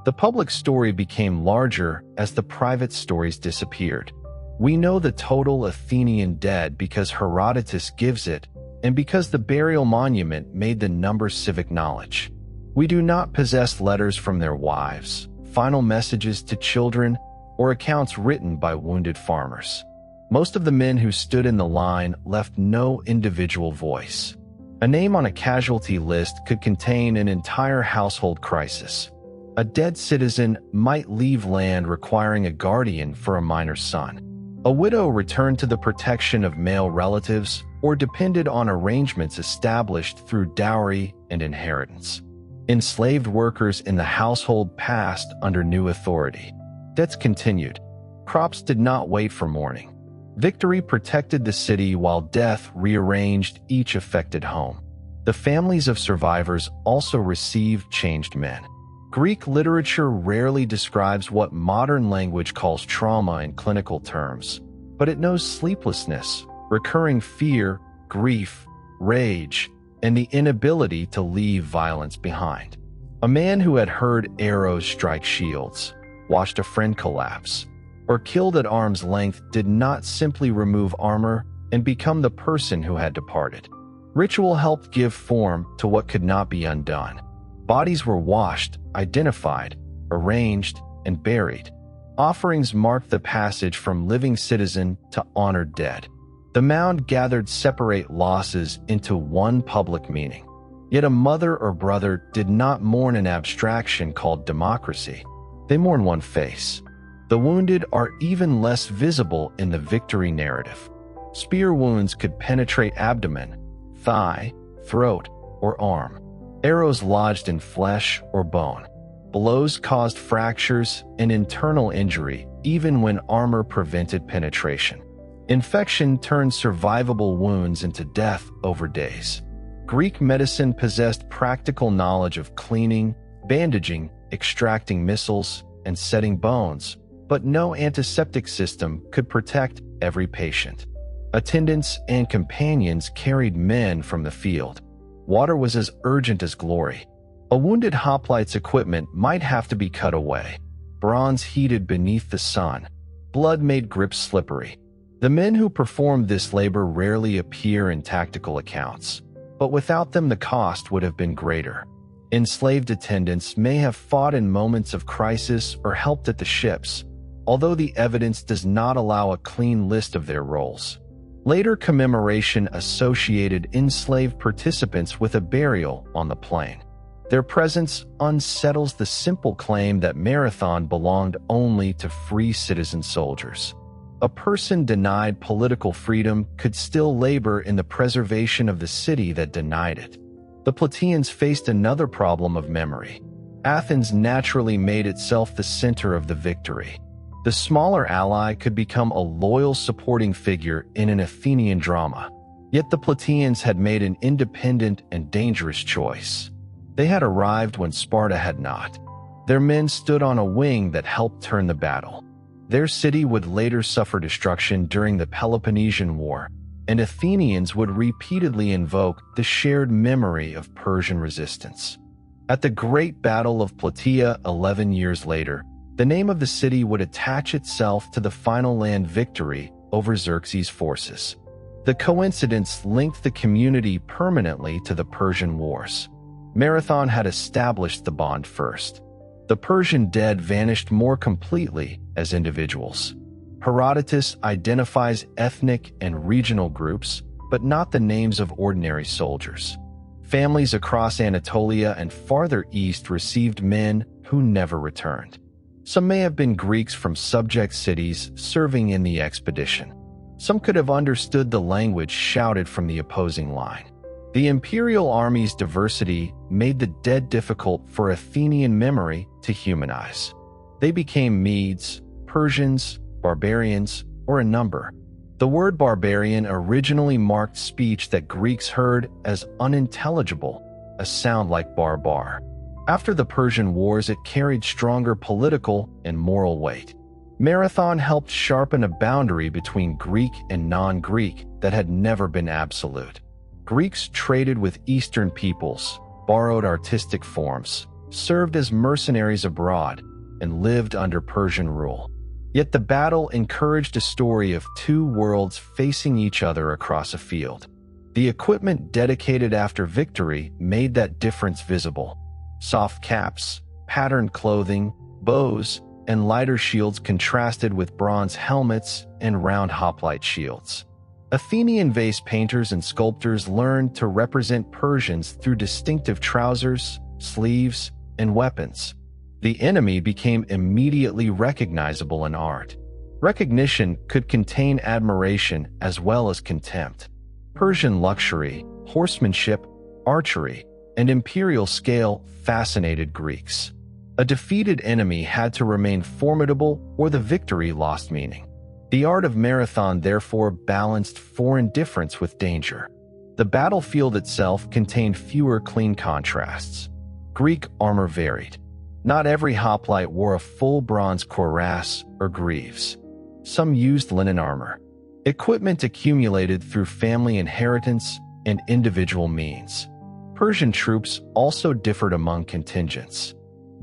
The public story became larger as the private stories disappeared. We know the total Athenian dead because Herodotus gives it, and because the burial monument made the number civic knowledge. We do not possess letters from their wives, final messages to children, or accounts written by wounded farmers. Most of the men who stood in the line left no individual voice. A name on a casualty list could contain an entire household crisis. A dead citizen might leave land requiring a guardian for a minor son. A widow returned to the protection of male relatives or depended on arrangements established through dowry and inheritance. Enslaved workers in the household passed under new authority. Debts continued. Crops did not wait for mourning. Victory protected the city while death rearranged each affected home. The families of survivors also received changed men. Greek literature rarely describes what modern language calls trauma in clinical terms, but it knows sleeplessness, recurring fear, grief, rage, and the inability to leave violence behind. A man who had heard arrows strike shields, watched a friend collapse, or killed at arm's length did not simply remove armor and become the person who had departed. Ritual helped give form to what could not be undone. Bodies were washed, identified, arranged, and buried. Offerings marked the passage from living citizen to honored dead. The mound gathered separate losses into one public meaning. Yet a mother or brother did not mourn an abstraction called democracy. They mourn one face. The wounded are even less visible in the victory narrative. Spear wounds could penetrate abdomen, thigh, throat, or arm. Arrows lodged in flesh or bone. Blows caused fractures and internal injury, even when armor prevented penetration. Infection turned survivable wounds into death over days. Greek medicine possessed practical knowledge of cleaning, bandaging, extracting missiles, and setting bones, but no antiseptic system could protect every patient. Attendants and companions carried men from the field. Water was as urgent as glory. A wounded hoplite's equipment might have to be cut away. Bronze heated beneath the sun. Blood made grips slippery. The men who performed this labor rarely appear in tactical accounts, but without them the cost would have been greater. Enslaved attendants may have fought in moments of crisis or helped at the ships, although the evidence does not allow a clean list of their roles. Later commemoration associated enslaved participants with a burial on the plain. Their presence unsettles the simple claim that Marathon belonged only to free citizen soldiers. A person denied political freedom could still labor in the preservation of the city that denied it. The Plataeans faced another problem of memory. Athens naturally made itself the center of the victory. The smaller ally could become a loyal supporting figure in an Athenian drama. Yet the Plataeans had made an independent and dangerous choice. They had arrived when Sparta had not. Their men stood on a wing that helped turn the battle. Their city would later suffer destruction during the Peloponnesian War, and Athenians would repeatedly invoke the shared memory of Persian resistance. At the Great Battle of Plataea 11 years later, the name of the city would attach itself to the final land victory over Xerxes' forces. The coincidence linked the community permanently to the Persian Wars. Marathon had established the bond first. The Persian dead vanished more completely as individuals. Herodotus identifies ethnic and regional groups, but not the names of ordinary soldiers. Families across Anatolia and farther east received men who never returned. Some may have been Greeks from subject cities serving in the expedition. Some could have understood the language shouted from the opposing line. The imperial army's diversity made the dead difficult for Athenian memory to humanize. They became Medes, Persians, barbarians, or a number. The word barbarian originally marked speech that Greeks heard as unintelligible, a sound like barbar. After the Persian Wars, it carried stronger political and moral weight. Marathon helped sharpen a boundary between Greek and non-Greek that had never been absolute. Greeks traded with Eastern peoples, borrowed artistic forms, served as mercenaries abroad, and lived under Persian rule. Yet the battle encouraged a story of two worlds facing each other across a field. The equipment dedicated after victory made that difference visible. Soft caps, patterned clothing, bows, and lighter shields contrasted with bronze helmets and round hoplite shields. Athenian vase painters and sculptors learned to represent Persians through distinctive trousers, sleeves, and weapons. The enemy became immediately recognizable in art. Recognition could contain admiration as well as contempt. Persian luxury, horsemanship, archery, and imperial scale fascinated Greeks. A defeated enemy had to remain formidable or the victory lost meaning. The art of Marathon therefore balanced foreign difference with danger. The battlefield itself contained fewer clean contrasts. Greek armor varied. Not every hoplite wore a full bronze cuirass or greaves. Some used linen armor. Equipment accumulated through family inheritance and individual means. Persian troops also differed among contingents.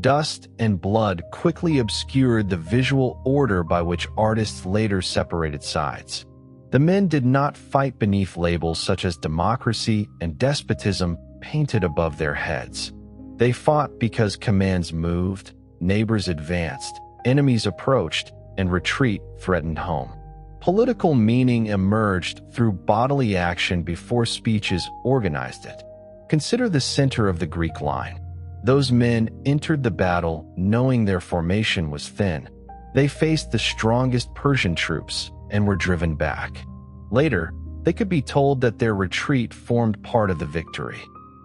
Dust and blood quickly obscured the visual order by which artists later separated sides. The men did not fight beneath labels such as democracy and despotism painted above their heads. They fought because commands moved, neighbors advanced, enemies approached, and retreat threatened home. Political meaning emerged through bodily action before speeches organized it. Consider the center of the Greek line. Those men entered the battle knowing their formation was thin. They faced the strongest Persian troops and were driven back. Later, They could be told that their retreat formed part of the victory.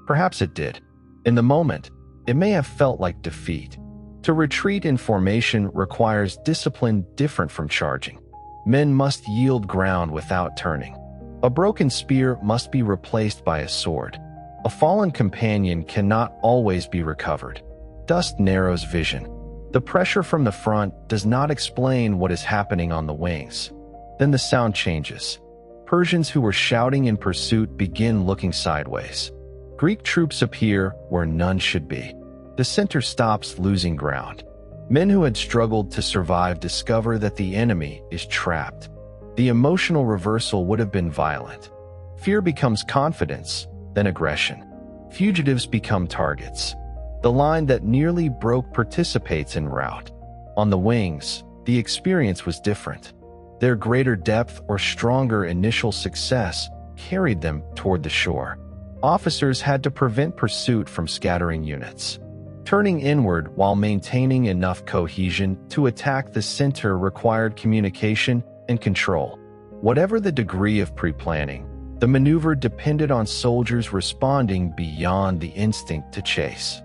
Perhaps it did. In the moment, it may have felt like defeat. To retreat in formation requires discipline different from charging. Men must yield ground without turning. A broken spear must be replaced by a sword. A fallen companion cannot always be recovered. Dust narrows vision. The pressure from the front does not explain what is happening on the wings. Then the sound changes. Persians who were shouting in pursuit begin looking sideways. Greek troops appear where none should be. The center stops losing ground. Men who had struggled to survive discover that the enemy is trapped. The emotional reversal would have been violent. Fear becomes confidence, then aggression. Fugitives become targets. The line that nearly broke participates in rout. On the wings, the experience was different. Their greater depth or stronger initial success carried them toward the shore. Officers had to prevent pursuit from scattering units. Turning inward while maintaining enough cohesion to attack the center required communication and control. Whatever the degree of pre-planning, the maneuver depended on soldiers responding beyond the instinct to chase.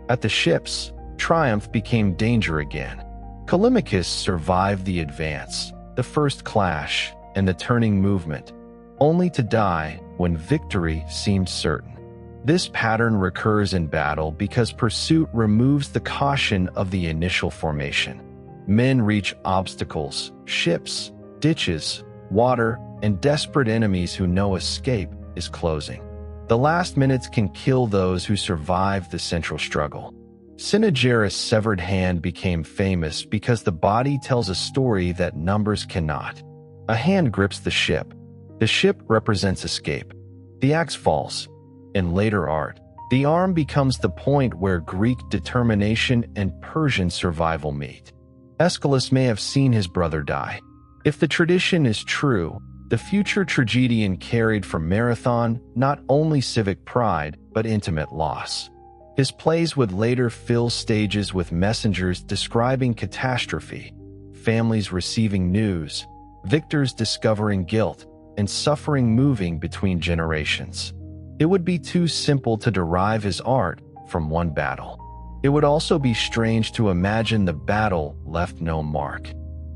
At the ships, triumph became danger again. Callimachus survived the advance, the first clash, and the turning movement, only to die when victory seemed certain. This pattern recurs in battle because pursuit removes the caution of the initial formation. Men reach obstacles, ships, ditches, water, and desperate enemies who know escape is closing. The last minutes can kill those who survive the central struggle. Cynaegirus' severed hand became famous because the body tells a story that numbers cannot. A hand grips the ship. The ship represents escape. The axe falls. In later art, the arm becomes the point where Greek determination and Persian survival meet. Aeschylus may have seen his brother die. If the tradition is true, the future tragedian carried from Marathon not only civic pride, but intimate loss. His plays would later fill stages with messengers describing catastrophe, families receiving news, victors discovering guilt, and suffering moving between generations. It would be too simple to derive his art from one battle. It would also be strange to imagine the battle left no mark.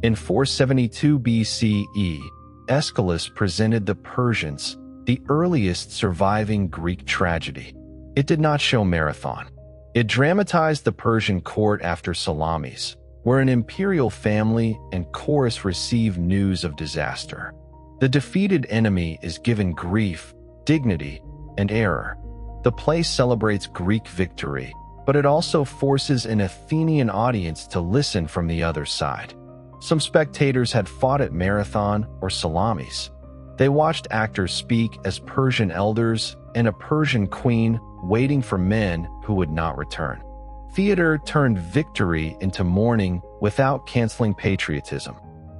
In 472 BCE, Aeschylus presented the Persians, the earliest surviving Greek tragedy. It did not show Marathon. It dramatized the Persian court after Salamis, where an imperial family and chorus receive news of disaster. The defeated enemy is given grief, dignity, and error. The play celebrates Greek victory, but it also forces an Athenian audience to listen from the other side. Some spectators had fought at Marathon or Salamis. They watched actors speak as Persian elders and a Persian queen waiting for men who would not return. Theater turned victory into mourning without canceling patriotism.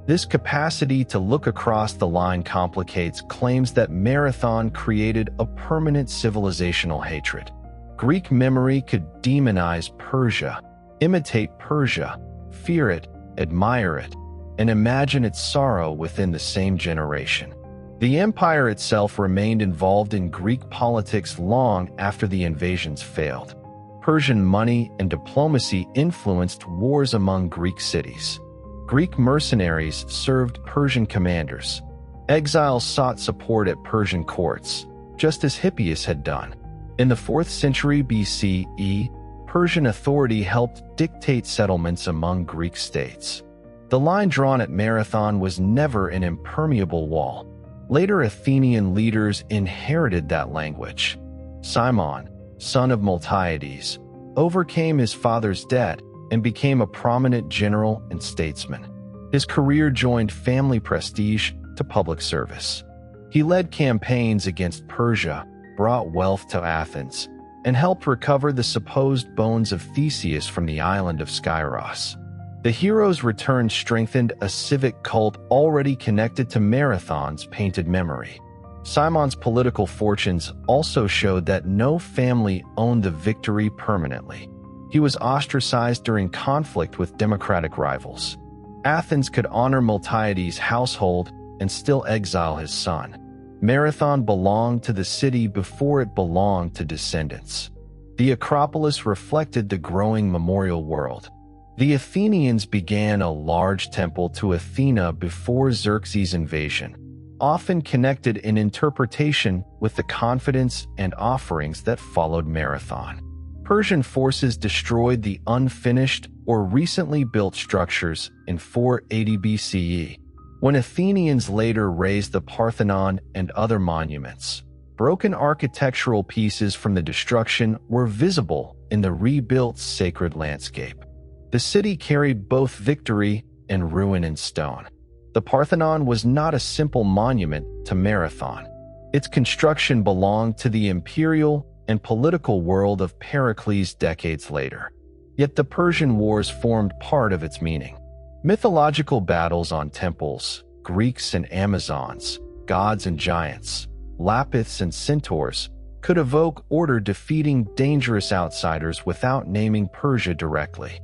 This capacity to look across the line complicates claims that Marathon created a permanent civilizational hatred. Greek memory could demonize Persia, imitate Persia, fear it, admire it, and imagine its sorrow within the same generation. The empire itself remained involved in Greek politics long after the invasions failed. Persian money and diplomacy influenced wars among Greek cities. Greek mercenaries served Persian commanders. Exiles sought support at Persian courts, just as Hippias had done. In the 4th century BCE, Persian authority helped dictate settlements among Greek states. The line drawn at Marathon was never an impermeable wall. Later Athenian leaders inherited that language. Cimon, son of Miltiades, overcame his father's debt and became a prominent general and statesman. His career joined family prestige to public service. He led campaigns against Persia, brought wealth to Athens, and helped recover the supposed bones of Theseus from the island of Skyros. The hero's return strengthened a civic cult already connected to Marathon's painted memory. Simon's political fortunes also showed that no family owned the victory permanently. He was ostracized during conflict with democratic rivals. Athens could honor Miltiades' household and still exile his son. Marathon belonged to the city before it belonged to descendants. The Acropolis reflected the growing memorial world. The Athenians began a large temple to Athena before Xerxes' invasion, often connected in interpretation with the confidence and offerings that followed Marathon. Persian forces destroyed the unfinished or recently built structures in 480 BCE, when Athenians later raised the Parthenon and other monuments. Broken architectural pieces from the destruction were visible in the rebuilt sacred landscape. The city carried both victory and ruin in stone. The Parthenon was not a simple monument to Marathon. Its construction belonged to the imperial and political world of Pericles decades later. Yet the Persian Wars formed part of its meaning. Mythological battles on temples, Greeks and Amazons, gods and giants, Lapiths and centaurs, could evoke order, defeating dangerous outsiders without naming Persia directly.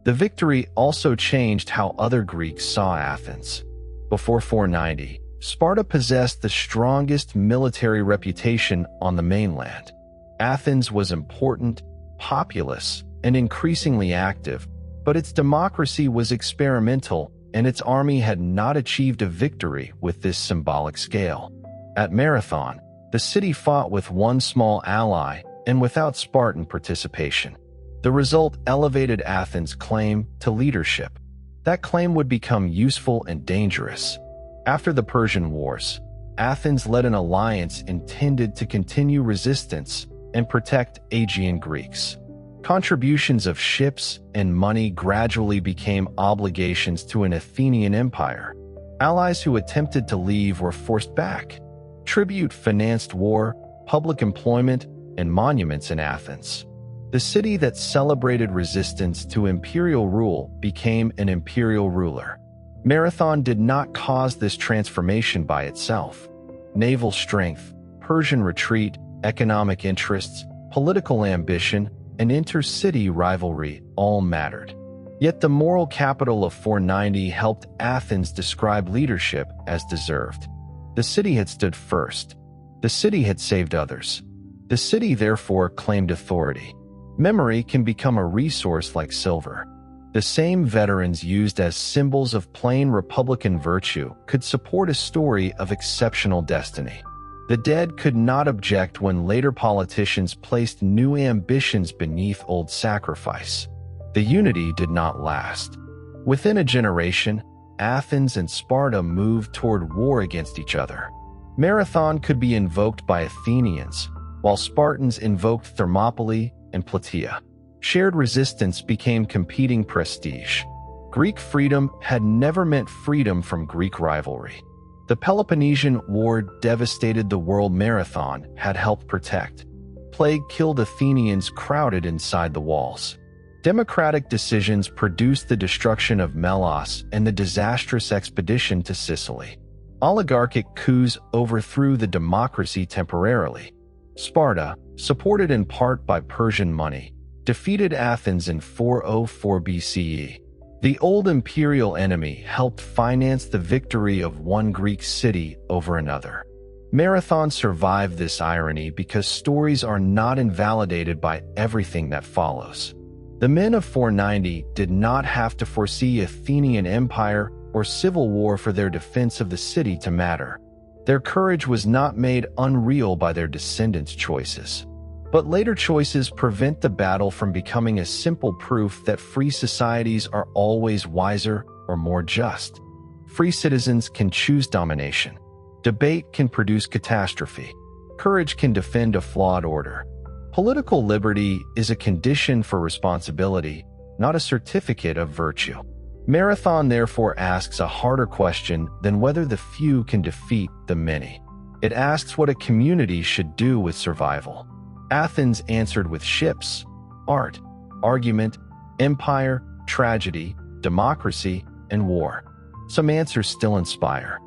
The victory also changed how other Greeks saw Athens. Before 490, Sparta possessed the strongest military reputation on the mainland. Athens was important, populous, and increasingly active, but its democracy was experimental, and its army had not achieved a victory with this symbolic scale. At Marathon, the city fought with one small ally and without Spartan participation. The result elevated Athens' claim to leadership. That claim would become useful and dangerous. After the Persian Wars, Athens led an alliance intended to continue resistance and protect Aegean Greeks. Contributions of ships and money gradually became obligations to an Athenian empire. Allies who attempted to leave were forced back. Tribute financed war, public employment, and monuments in Athens. The city that celebrated resistance to imperial rule became an imperial ruler. Marathon did not cause this transformation by itself. Naval strength, Persian retreat, economic interests, political ambition, and intercity rivalry all mattered. Yet the moral capital of 490 helped Athens describe leadership as deserved. The city had stood first. The city had saved others. The city therefore claimed authority. Memory can become a resource like silver. The same veterans used as symbols of plain republican virtue could support a story of exceptional destiny. The dead could not object when later politicians placed new ambitions beneath old sacrifice. The unity did not last. Within a generation, Athens and Sparta moved toward war against each other. Marathon could be invoked by Athenians, while Spartans invoked Thermopylae and Plataea. Shared resistance became competing prestige. Greek freedom had never meant freedom from Greek rivalry. The Peloponnesian War devastated the world Marathon had helped protect. Plague killed Athenians crowded inside the walls. Democratic decisions produced the destruction of Melos and the disastrous expedition to Sicily. Oligarchic coups overthrew the democracy temporarily. Sparta, supported in part by Persian money, defeated Athens in 404 BCE. The old imperial enemy helped finance the victory of one Greek city over another. Marathon survived this irony because stories are not invalidated by everything that follows. The men of 490 did not have to foresee Athenian empire or civil war for their defense of the city to matter. Their courage was not made unreal by their descendants' choices. But later choices prevent the battle from becoming a simple proof that free societies are always wiser or more just. Free citizens can choose domination. Debate can produce catastrophe. Courage can defend a flawed order. Political liberty is a condition for responsibility, not a certificate of virtue. Marathon therefore asks a harder question than whether the few can defeat the many. It asks what a community should do with survival. Athens answered with ships, art, argument, empire, tragedy, democracy, and war. Some answers still inspire.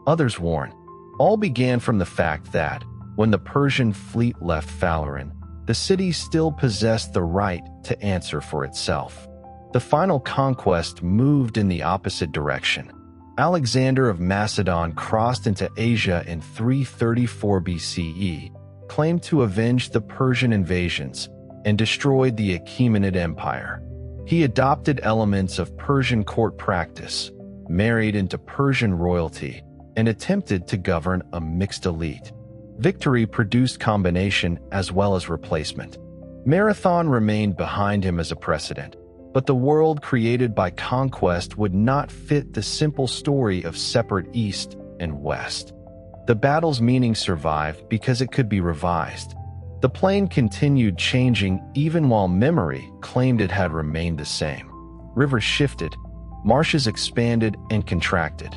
Others warn. All began from the fact that, when the Persian fleet left Phaleron, the city still possessed the right to answer for itself. The final conquest moved in the opposite direction. Alexander of Macedon crossed into Asia in 334 BCE, claimed to avenge the Persian invasions, and destroyed the Achaemenid Empire. He adopted elements of Persian court practice, married into Persian royalty, and attempted to govern a mixed elite. Victory produced combination as well as replacement. Marathon remained behind him as a precedent, but the world created by conquest would not fit the simple story of separate East and West. The battle's meaning survived because it could be revised. The plain continued changing even while memory claimed it had remained the same. Rivers shifted, marshes expanded and contracted.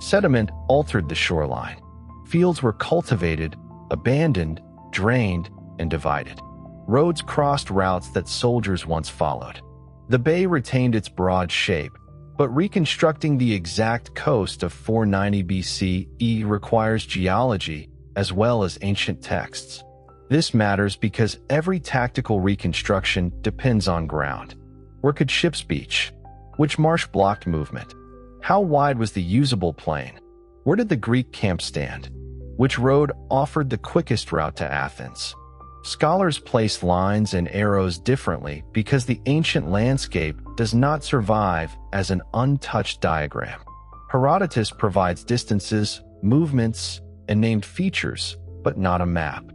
Sediment altered the shoreline. Fields were cultivated, abandoned, drained, and divided. Roads crossed routes that soldiers once followed. The bay retained its broad shape, but reconstructing the exact coast of 490 BCE requires geology as well as ancient texts. This matters because every tactical reconstruction depends on ground. Where could ships beach? Which marsh blocked movement? How wide was the usable plain? Where did the Greek camp stand? Which road offered the quickest route to Athens? Scholars place lines and arrows differently because the ancient landscape does not survive as an untouched diagram. Herodotus provides distances, movements, and named features, but not a map.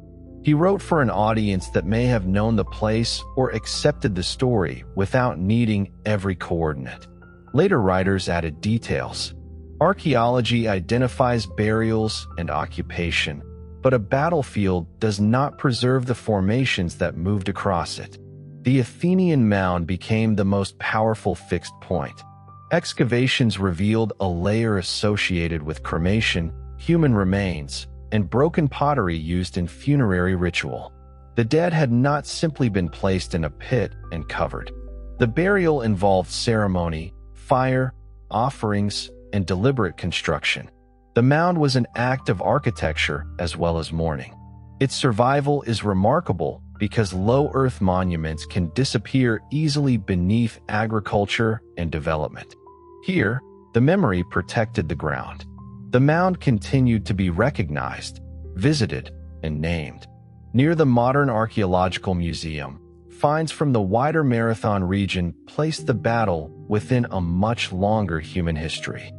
He wrote for an audience that may have known the place or accepted the story without needing every coordinate. Later writers added details. Archaeology identifies burials and occupation, but a battlefield does not preserve the formations that moved across it. The Athenian mound became the most powerful fixed point. Excavations revealed a layer associated with cremation, human remains, and broken pottery used in funerary ritual. The dead had not simply been placed in a pit and covered. The burial involved ceremony, fire, offerings, and deliberate construction. The mound was an act of architecture as well as mourning. Its survival is remarkable because low-earth monuments can disappear easily beneath agriculture and development. Here, the memory protected the ground. The mound continued to be recognized, visited, and named. Near the modern archaeological museum, finds from the wider Marathon region placed the battle within a much longer human history.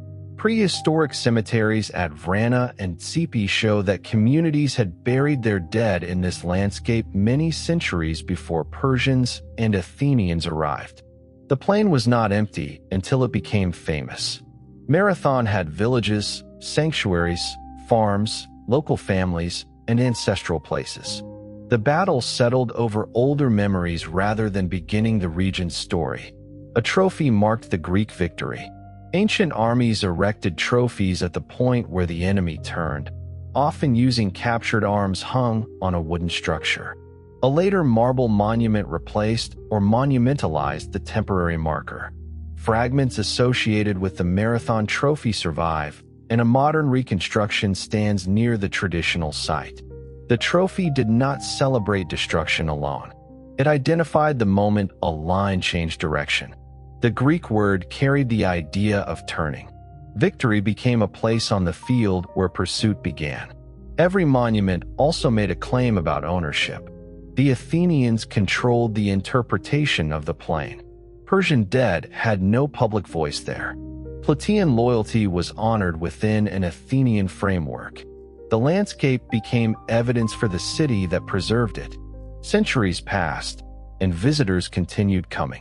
Prehistoric cemeteries at Vrana and Tsipi show that communities had buried their dead in this landscape many centuries before Persians and Athenians arrived. The plain was not empty until it became famous. Marathon had villages, sanctuaries, farms, local families, and ancestral places. The battle settled over older memories rather than beginning the region's story. A trophy marked the Greek victory. Ancient armies erected trophies at the point where the enemy turned, often using captured arms hung on a wooden structure. A later marble monument replaced or monumentalized the temporary marker. Fragments associated with the Marathon trophy survive, and a modern reconstruction stands near the traditional site. The trophy did not celebrate destruction alone. It identified the moment a line changed direction. The Greek word carried the idea of turning. Victory became a place on the field where pursuit began. Every monument also made a claim about ownership. The Athenians controlled the interpretation of the plain. Persian dead had no public voice there. Plataean loyalty was honored within an Athenian framework. The landscape became evidence for the city that preserved it. Centuries passed, and visitors continued coming.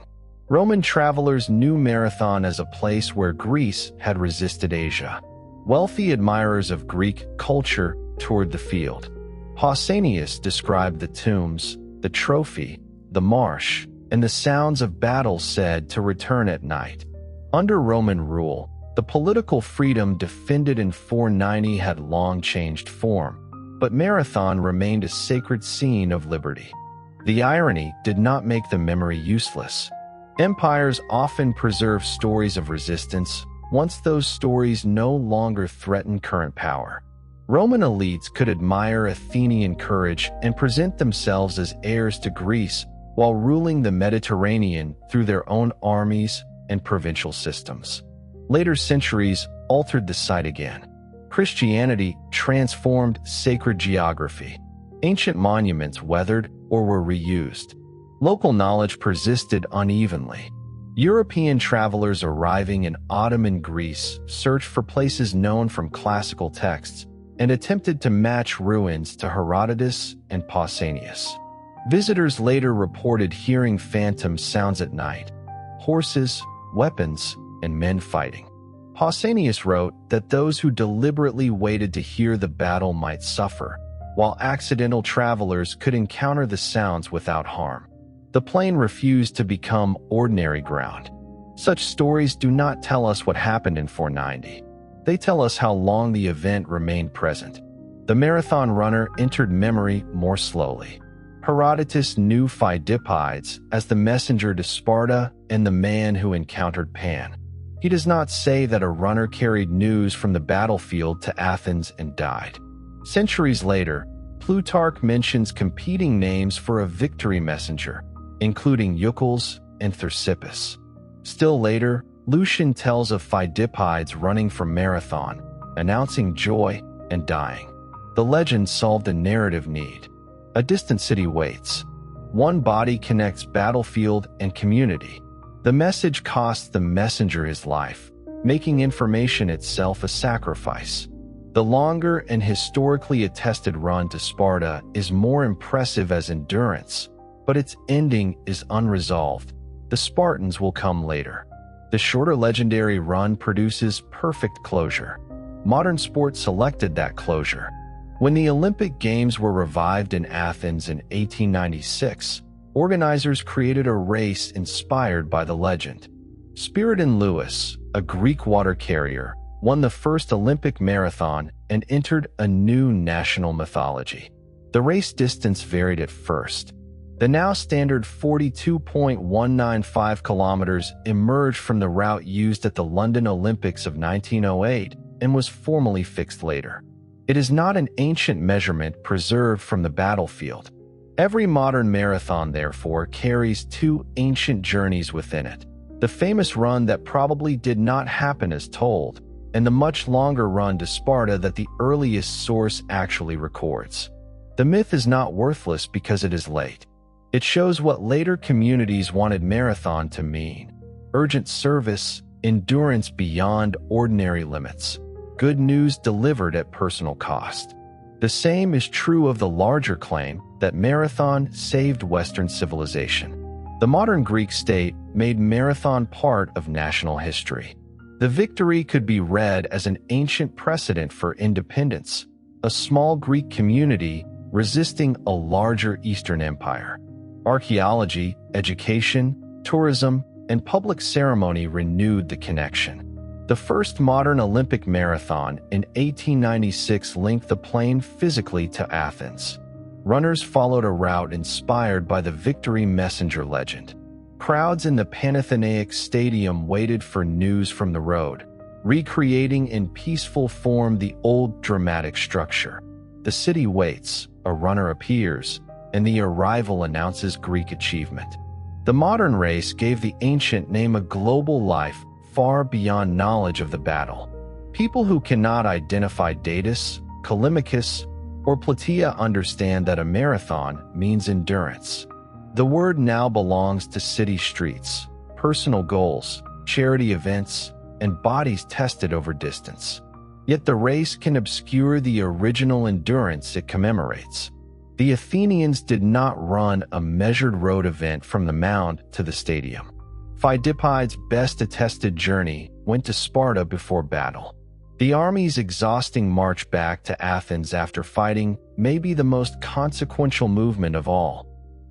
Roman travelers knew Marathon as a place where Greece had resisted Asia. Wealthy admirers of Greek culture toured the field. Pausanias described the tombs, the trophy, the marsh, and the sounds of battle said to return at night. Under Roman rule, the political freedom defended in 490 had long changed form, but Marathon remained a sacred scene of liberty. The irony did not make the memory useless. Empires often preserve stories of resistance once those stories no longer threaten current power. Roman elites could admire Athenian courage and present themselves as heirs to Greece while ruling the Mediterranean through their own armies and provincial systems. Later centuries altered the site again. Christianity transformed sacred geography. Ancient monuments weathered or were reused. Local knowledge persisted unevenly. European travelers arriving in Ottoman Greece searched for places known from classical texts and attempted to match ruins to Herodotus and Pausanias. Visitors later reported hearing phantom sounds at night, horses, weapons, and men fighting. Pausanias wrote that those who deliberately waited to hear the battle might suffer, while accidental travelers could encounter the sounds without harm. The plain refused to become ordinary ground. Such stories do not tell us what happened in 490. They tell us how long the event remained present. The marathon runner entered memory more slowly. Herodotus knew Pheidippides as the messenger to Sparta and the man who encountered Pan. He does not say that a runner carried news from the battlefield to Athens and died. Centuries later, Plutarch mentions competing names for a victory messenger, including Eucles and Thersippus. Still later, Lucian tells of Pheidippides running from Marathon, announcing joy and dying. The legend solved a narrative need. A distant city waits. One body connects battlefield and community. The message costs the messenger his life, making information itself a sacrifice. The longer and historically attested run to Sparta is more impressive as endurance, but its ending is unresolved. The Spartans will come later. The shorter legendary run produces perfect closure. Modern sport selected that closure. When the Olympic Games were revived in Athens in 1896, organizers created a race inspired by the legend. Spiridon Lewis, a Greek water carrier, won the first Olympic marathon and entered a new national mythology. The race distance varied at first. The now standard 42.195 kilometers emerged from the route used at the London Olympics of 1908 and was formally fixed later. It is not an ancient measurement preserved from the battlefield. Every modern marathon, therefore, carries two ancient journeys within it. The famous run that probably did not happen as told, and the much longer run to Sparta that the earliest source actually records. The myth is not worthless because it is late. It shows what later communities wanted marathon to mean: urgent service, endurance beyond ordinary limits, good news delivered at personal cost. The same is true of the larger claim that marathon saved Western civilization. The modern Greek state made marathon part of national history. The victory could be read as an ancient precedent for independence, a small Greek community resisting a larger Eastern empire. Archaeology, education, tourism, and public ceremony renewed the connection. The first modern Olympic marathon in 1896 linked the plain physically to Athens. Runners followed a route inspired by the victory messenger legend. Crowds in the Panathenaic Stadium waited for news from the road, recreating in peaceful form the old dramatic structure. The city waits, a runner appears, and the arrival announces Greek achievement. The modern race gave the ancient name a global life far beyond knowledge of the battle. People who cannot identify Datus, Callimachus, or Plataea understand that a marathon means endurance. The word now belongs to city streets, personal goals, charity events, and bodies tested over distance. Yet the race can obscure the original endurance it commemorates. The Athenians did not run a measured road event from the mound to the stadium. Pheidippides' best attested journey went to Sparta before battle. The army's exhausting march back to Athens after fighting may be the most consequential movement of all.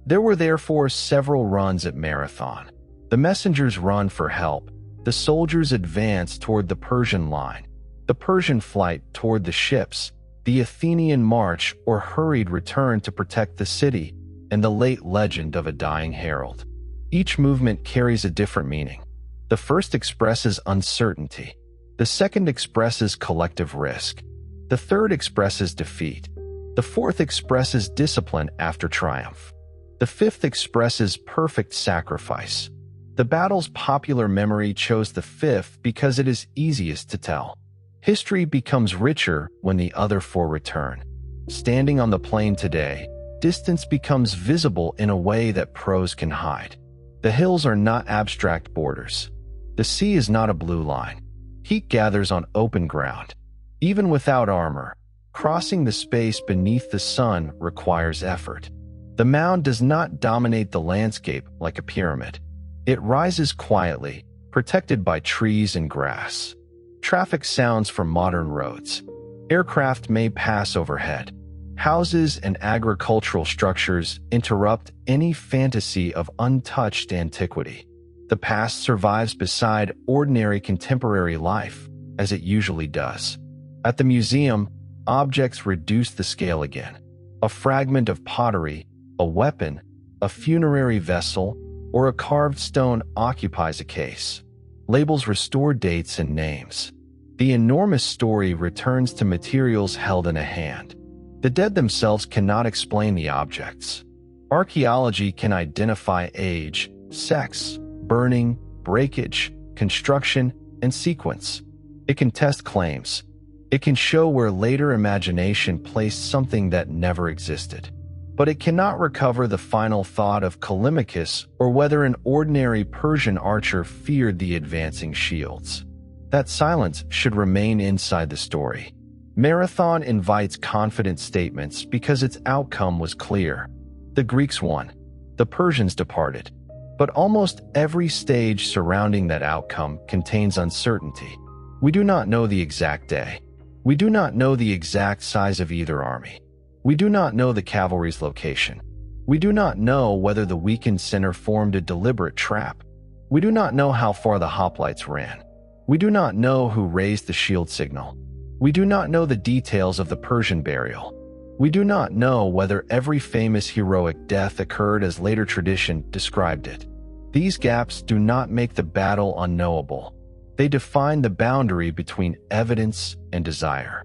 There were therefore several runs at Marathon. The messengers run for help, the soldiers advance toward the Persian line, the Persian flight toward the ships, the Athenian march or hurried return to protect the city, and the late legend of a dying herald. Each movement carries a different meaning. The first expresses uncertainty. The second expresses collective risk. The third expresses defeat. The fourth expresses discipline after triumph. The fifth expresses perfect sacrifice. The battle's popular memory chose the fifth because it is easiest to tell. History becomes richer when the other four return. Standing on the plain today, distance becomes visible in a way that prose can hide. The hills are not abstract borders. The sea is not a blue line. Heat gathers on open ground. Even without armor, crossing the space beneath the sun requires effort. The mound does not dominate the landscape like a pyramid. It rises quietly, protected by trees and grass. Traffic sounds from modern roads. Aircraft may pass overhead. Houses and agricultural structures interrupt any fantasy of untouched antiquity. The past survives beside ordinary contemporary life, as it usually does. At the museum, objects reduce the scale again. A fragment of pottery, a weapon, a funerary vessel, or a carved stone occupies a case. Labels restore dates and names. The enormous story returns to materials held in a hand. The dead themselves cannot explain the objects. Archaeology can identify age, sex, burning, breakage, construction, and sequence. It can test claims. It can show where later imagination placed something that never existed. But it cannot recover the final thought of Callimachus or whether an ordinary Persian archer feared the advancing shields. That silence should remain inside the story. Marathon invites confident statements because its outcome was clear. The Greeks won. The Persians departed. But almost every stage surrounding that outcome contains uncertainty. We do not know the exact day. We do not know the exact size of either army. We do not know the cavalry's location. We do not know whether the weakened center formed a deliberate trap. We do not know how far the hoplites ran. We do not know who raised the shield signal. We do not know the details of the Persian burial. We do not know whether every famous heroic death occurred as later tradition described it. These gaps do not make the battle unknowable. They define the boundary between evidence and desire.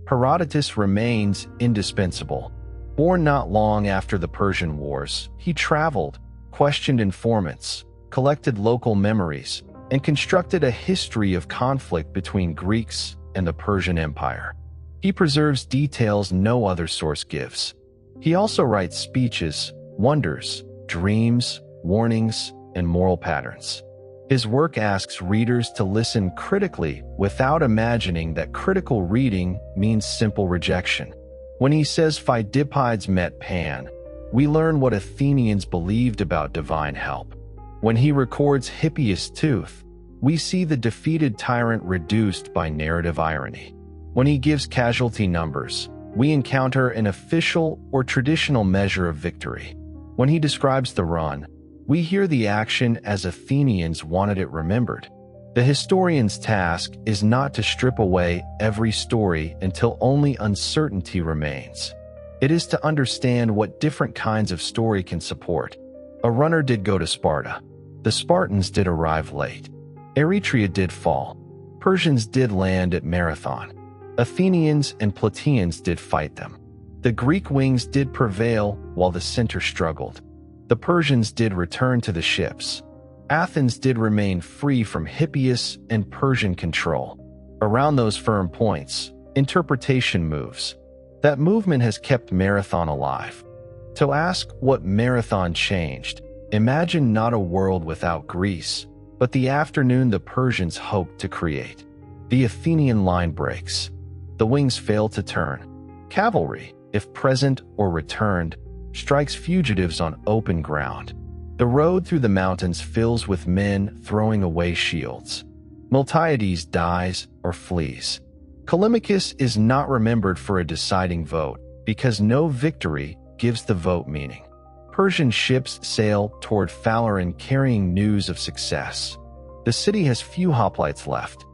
Herodotus remains indispensable. Born not long after the Persian Wars, he traveled, questioned informants, collected local memories, and constructed a history of conflict between Greeks and the Persian Empire. He preserves details no other source gives. He also writes speeches, wonders, dreams, warnings, and moral patterns. His work asks readers to listen critically without imagining that critical reading means simple rejection. When he says Pheidippides met Pan, we learn what Athenians believed about divine help. When he records Hippias' tooth, we see the defeated tyrant reduced by narrative irony. When he gives casualty numbers, we encounter an official or traditional measure of victory. When he describes the run, we hear the action as Athenians wanted it remembered. The historian's task is not to strip away every story until only uncertainty remains. It is to understand what different kinds of story can support. A runner did go to Sparta. The Spartans did arrive late. Eretria did fall. Persians did land at Marathon. Athenians and Plataeans did fight them. The Greek wings did prevail while the center struggled. The Persians did return to the ships. Athens did remain free from Hippias and Persian control. Around those firm points, interpretation moves. That movement has kept Marathon alive. To ask what Marathon changed, imagine not a world without Greece, but the afternoon the Persians hoped to create. The Athenian line breaks. The wings fail to turn. Cavalry, if present or returned, strikes fugitives on open ground. The road through the mountains fills with men throwing away shields. Miltiades dies or flees. Callimachus is not remembered for a deciding vote because no victory gives the vote meaning. Persian ships sail toward Phaleron carrying news of success. The city has few hoplites left.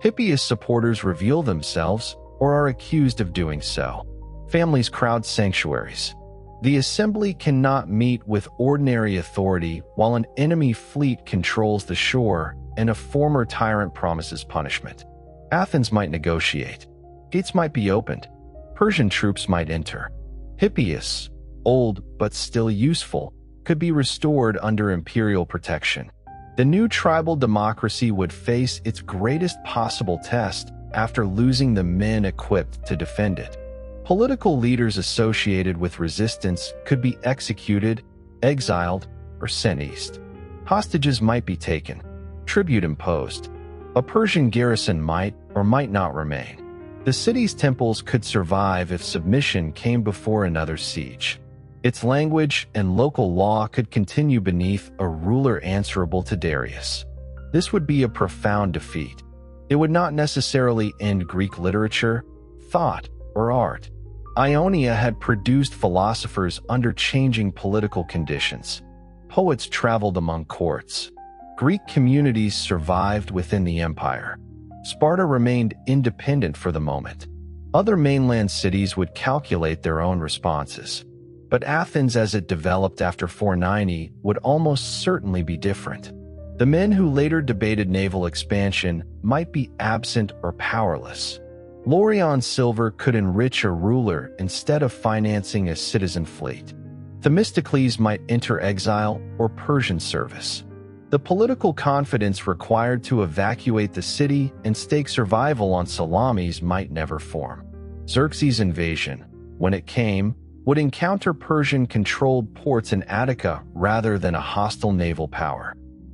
Hippias supporters reveal themselves or are accused of doing so. Families crowd sanctuaries. The assembly cannot meet with ordinary authority while an enemy fleet controls the shore and a former tyrant promises punishment. Athens might negotiate. Gates might be opened. Persian troops might enter. Hippias, old but still useful, could be restored under imperial protection. The new tribal democracy would face its greatest possible test after losing the men equipped to defend it. Political leaders associated with resistance could be executed, exiled, or sent east. Hostages might be taken, tribute imposed. A Persian garrison might or might not remain. The city's temples could survive if submission came before another siege. Its language and local law could continue beneath a ruler answerable to Darius. This would be a profound defeat. It would not necessarily end Greek literature, thought, or art. Ionia had produced philosophers under changing political conditions. Poets traveled among courts. Greek communities survived within the empire. Sparta remained independent for the moment. Other mainland cities would calculate their own responses. But Athens, as it developed after 490, would almost certainly be different. The men who later debated naval expansion might be absent or powerless. Laurion silver could enrich a ruler instead of financing a citizen fleet. Themistocles might enter exile or Persian service. The political confidence required to evacuate the city and stake survival on Salamis might never form. Xerxes' invasion, when it came, would encounter Persian-controlled ports in Attica rather than a hostile naval power.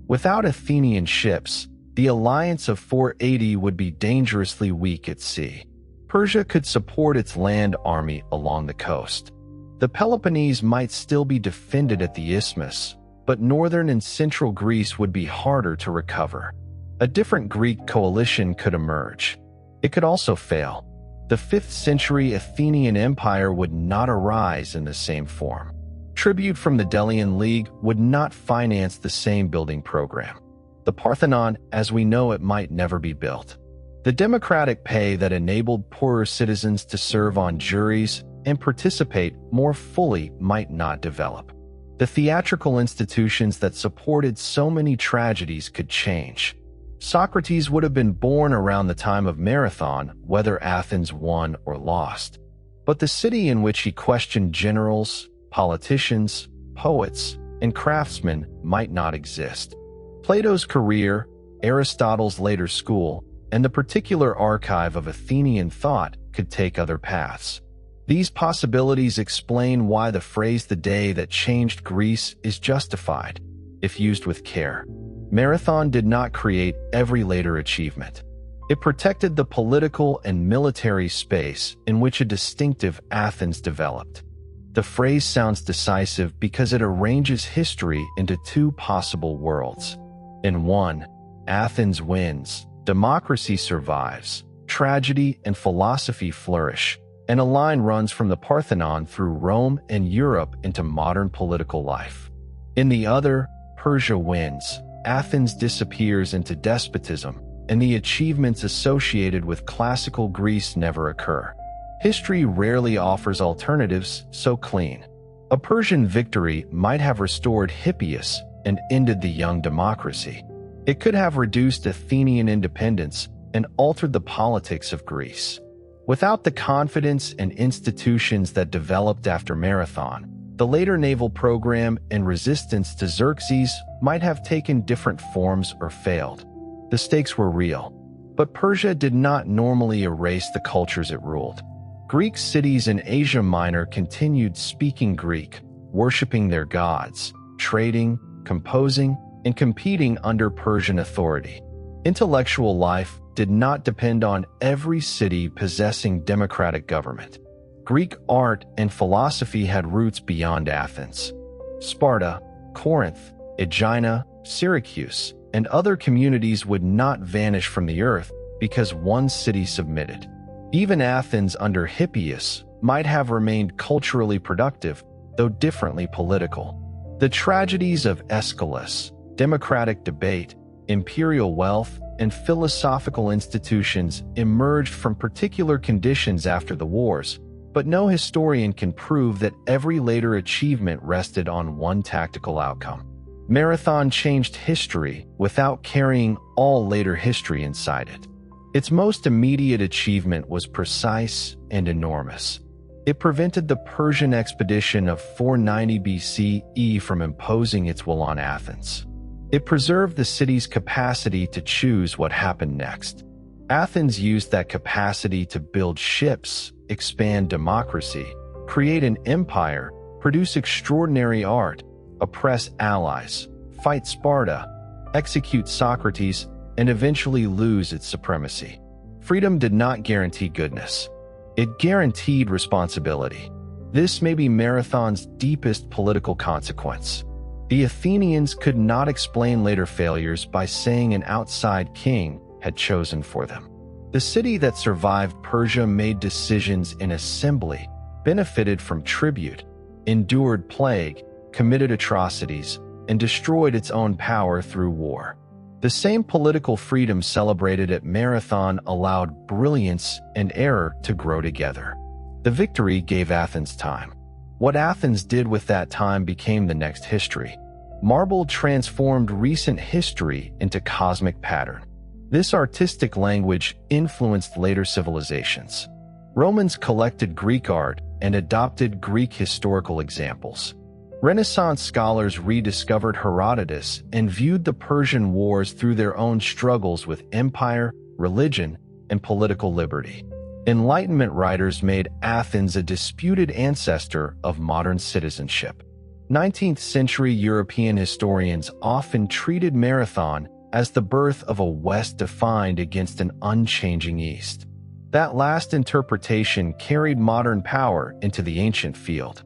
Without Athenian ships, the alliance of 480 would be dangerously weak at sea. Persia could support its land army along the coast. The Peloponnese might still be defended at the isthmus, but northern and central Greece would be harder to recover. A different Greek coalition could emerge. It could also fail. The 5th century Athenian Empire would not arise in the same form. Tribute from the Delian League would not finance the same building program. The Parthenon, as we know it, might never be built. The democratic pay that enabled poorer citizens to serve on juries and participate more fully might not develop. The theatrical institutions that supported so many tragedies could change. Socrates would have been born around the time of Marathon, whether Athens won or lost. But the city in which he questioned generals, politicians, poets, and craftsmen might not exist. Plato's career, Aristotle's later school, and the particular archive of Athenian thought could take other paths. These possibilities explain why the phrase "the day that changed Greece" is justified, if used with care. Marathon did not create every later achievement. It protected the political and military space in which a distinctive Athens developed. The phrase sounds decisive because it arranges history into two possible worlds. In one, Athens wins, democracy survives, tragedy and philosophy flourish, and a line runs from the Parthenon through Rome and Europe into modern political life. In the other, Persia wins, Athens disappears into despotism, and the achievements associated with classical Greece never occur. History rarely offers alternatives so clean. A Persian victory might have restored Hippias and ended the young democracy. It could have reduced Athenian independence and altered the politics of Greece. Without the confidence and institutions that developed after Marathon, the later naval program and resistance to Xerxes might have taken different forms or failed. The stakes were real, but Persia did not normally erase the cultures it ruled. Greek cities in Asia Minor continued speaking Greek, worshipping their gods, trading, composing, and competing under Persian authority. Intellectual life did not depend on every city possessing democratic government. Greek art and philosophy had roots beyond Athens. Sparta, Corinth, Aegina, Syracuse, and other communities would not vanish from the earth because one city submitted. Even Athens under Hippias might have remained culturally productive, though differently political. The tragedies of Aeschylus, democratic debate, imperial wealth, and philosophical institutions emerged from particular conditions after the wars, but no historian can prove that every later achievement rested on one tactical outcome. Marathon changed history without carrying all later history inside it. Its most immediate achievement was precise and enormous. It prevented the Persian expedition of 490 BCE from imposing its will on Athens. It preserved the city's capacity to choose what happened next. Athens used that capacity to build ships, expand democracy, create an empire, produce extraordinary art, oppress allies, fight Sparta, execute Socrates, and eventually lose its supremacy. Freedom did not guarantee goodness. It guaranteed responsibility. This may be Marathon's deepest political consequence. The Athenians could not explain later failures by saying an outside king had chosen for them. The city that survived Persia made decisions in assembly, benefited from tribute, endured plague, committed atrocities, and destroyed its own power through war. The same political freedom celebrated at Marathon allowed brilliance and error to grow together. The victory gave Athens time. What Athens did with that time became the next history. Marble transformed recent history into cosmic pattern. This artistic language influenced later civilizations. Romans collected Greek art and adopted Greek historical examples. Renaissance scholars rediscovered Herodotus and viewed the Persian Wars through their own struggles with empire, religion, and political liberty. Enlightenment writers made Athens a disputed ancestor of modern citizenship. 19th-century European historians often treated Marathon as the birth of a West defined against an unchanging East. That last interpretation carried modern power into the ancient field.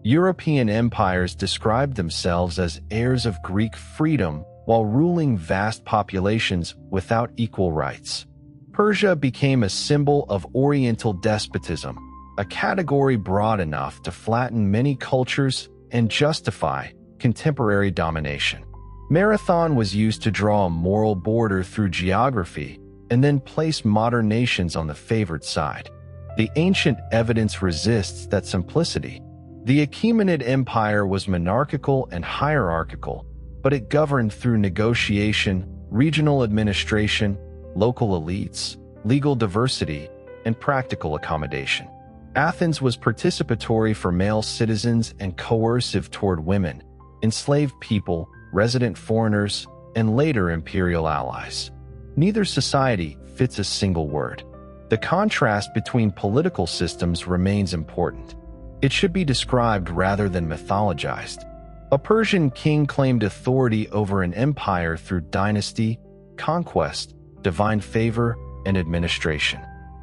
European empires described themselves as heirs of Greek freedom while ruling vast populations without equal rights. Persia became a symbol of Oriental despotism, a category broad enough to flatten many cultures and justify contemporary domination. Marathon was used to draw a moral border through geography and then place modern nations on the favored side. The ancient evidence resists that simplicity. The Achaemenid Empire was monarchical and hierarchical, but it governed through negotiation, regional administration, local elites, legal diversity, and practical accommodation. Athens was participatory for male citizens and coercive toward women, enslaved people, resident foreigners, and later imperial allies. Neither society fits a single word. The contrast between political systems remains important. It should be described rather than mythologized. A Persian king claimed authority over an empire through dynasty, conquest, divine favor, and administration.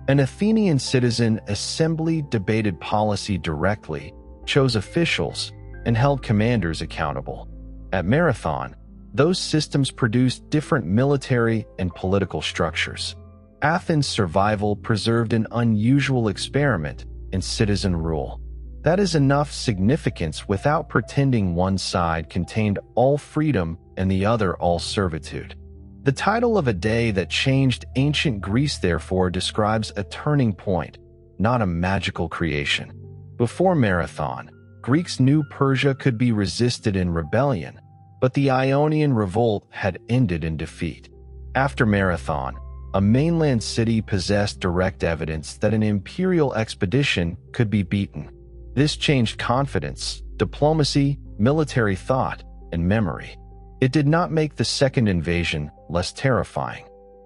An Athenian citizen assembly debated policy directly, chose officials, and held commanders accountable. At Marathon, those systems produced different military and political structures. Athens' survival preserved an unusual experiment in citizen rule. That is enough significance without pretending one side contained all freedom and the other all servitude. The title of a day that changed ancient Greece, therefore, describes a turning point, not a magical creation. Before Marathon, Greeks knew Persia could be resisted in rebellion, but the Ionian revolt had ended in defeat. After Marathon, a mainland city possessed direct evidence that an imperial expedition could be beaten. This changed confidence, diplomacy, military thought, and memory. It did not make the second invasion less terrifying.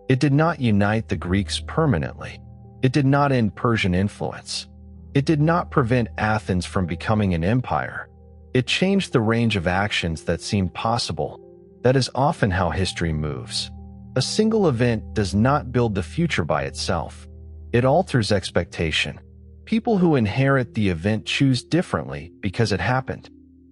It did not unite the Greeks permanently. It did not end Persian influence. It did not prevent Athens from becoming an empire. It changed the range of actions that seemed possible. That is often how history moves. A single event does not build the future by itself. It alters expectation. People who inherit the event choose differently because it happened.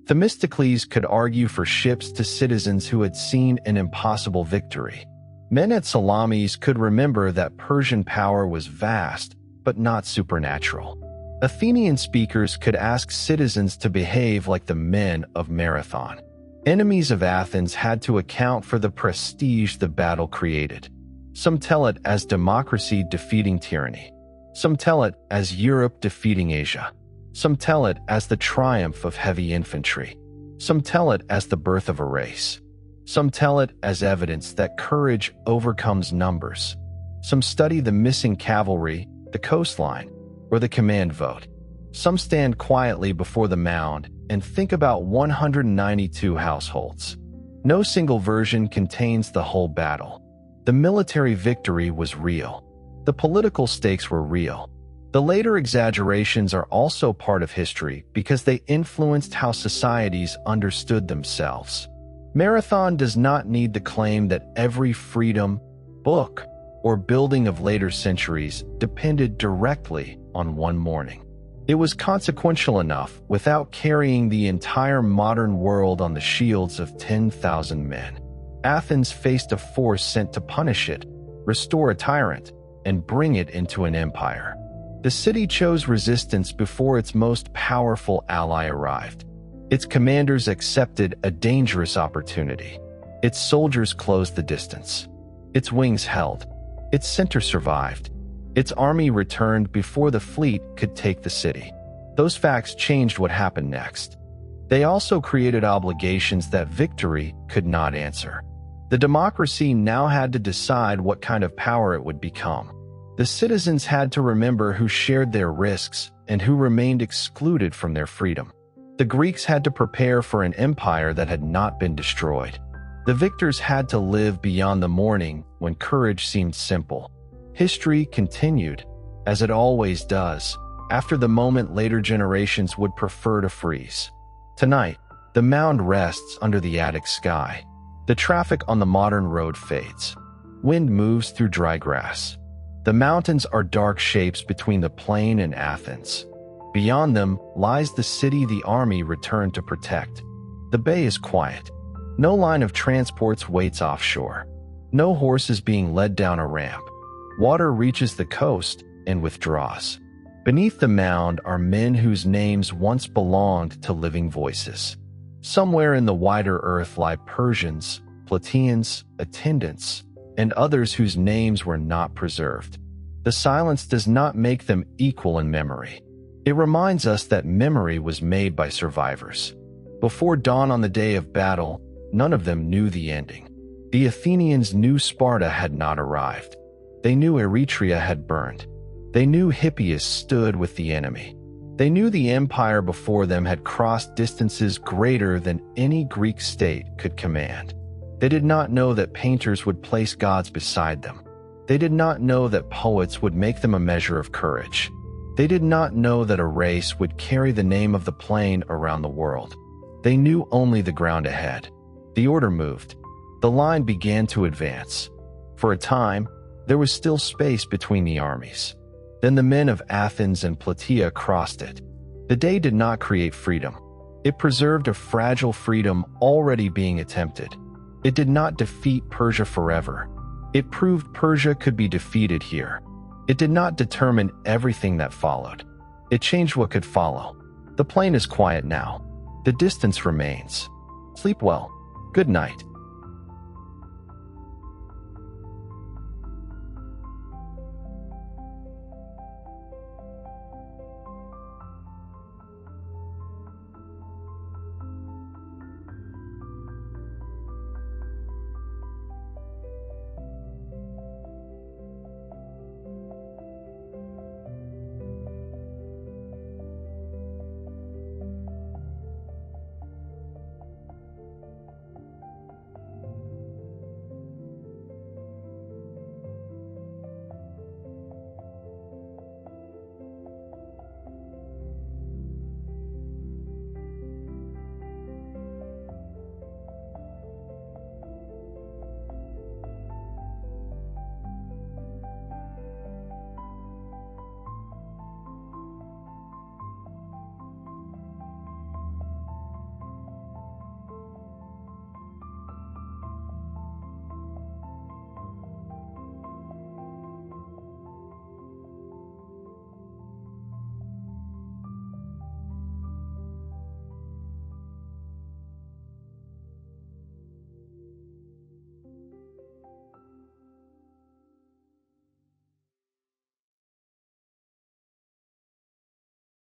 Themistocles could argue for ships to citizens who had seen an impossible victory. Men at Salamis could remember that Persian power was vast, but not supernatural. Athenian speakers could ask citizens to behave like the men of Marathon. Enemies of Athens had to account for the prestige the battle created. Some tell it as democracy defeating tyranny. Some tell it as Europe defeating Asia. Some tell it as the triumph of heavy infantry. Some tell it as the birth of a race. Some tell it as evidence that courage overcomes numbers. Some study the missing cavalry, the coastline, or the command vote. Some stand quietly before the mound and think about 192 households. No single version contains the whole battle. The military victory was real. The political stakes were real. The later exaggerations are also part of history because they influenced how societies understood themselves. Marathon does not need the claim that every freedom, book, or building of later centuries depended directly on one morning. It was consequential enough without carrying the entire modern world on the shields of 10,000 men. Athens faced a force sent to punish it, restore a tyrant, and bring it into an empire. The city chose resistance before its most powerful ally arrived. Its commanders accepted a dangerous opportunity. Its soldiers closed the distance. Its wings held. Its center survived. Its army returned before the fleet could take the city. Those facts changed what happened next. They also created obligations that victory could not answer. The democracy now had to decide what kind of power it would become. The citizens had to remember who shared their risks and who remained excluded from their freedom. The Greeks had to prepare for an empire that had not been destroyed. The victors had to live beyond the morning when courage seemed simple. History continued, as it always does, after the moment later generations would prefer to freeze. Tonight, the mound rests under the Attic sky. The traffic on the modern road fades. Wind moves through dry grass. The mountains are dark shapes between the plain and Athens. Beyond them lies the city the army returned to protect. The bay is quiet. No line of transports waits offshore. No horse is being led down a ramp. Water reaches the coast and withdraws. Beneath the mound are men whose names once belonged to living voices. Somewhere in the wider earth lie Persians, Plataeans, attendants, and others whose names were not preserved. The silence does not make them equal in memory. It reminds us that memory was made by survivors. Before dawn on the day of battle, none of them knew the ending. The Athenians knew Sparta had not arrived. They knew Eretria had burned. They knew Hippias stood with the enemy. They knew the empire before them had crossed distances greater than any Greek state could command. They did not know that painters would place gods beside them. They did not know that poets would make them a measure of courage. They did not know that a race would carry the name of the plain around the world. They knew only the ground ahead. The order moved. The line began to advance. For a time, there was still space between the armies. Then the men of Athens and Plataea crossed it. The day did not create freedom. It preserved a fragile freedom already being attempted. It did not defeat Persia forever. It proved Persia could be defeated here. It did not determine everything that followed. It changed what could follow. The plain is quiet now. The distance remains. Sleep well. Good night.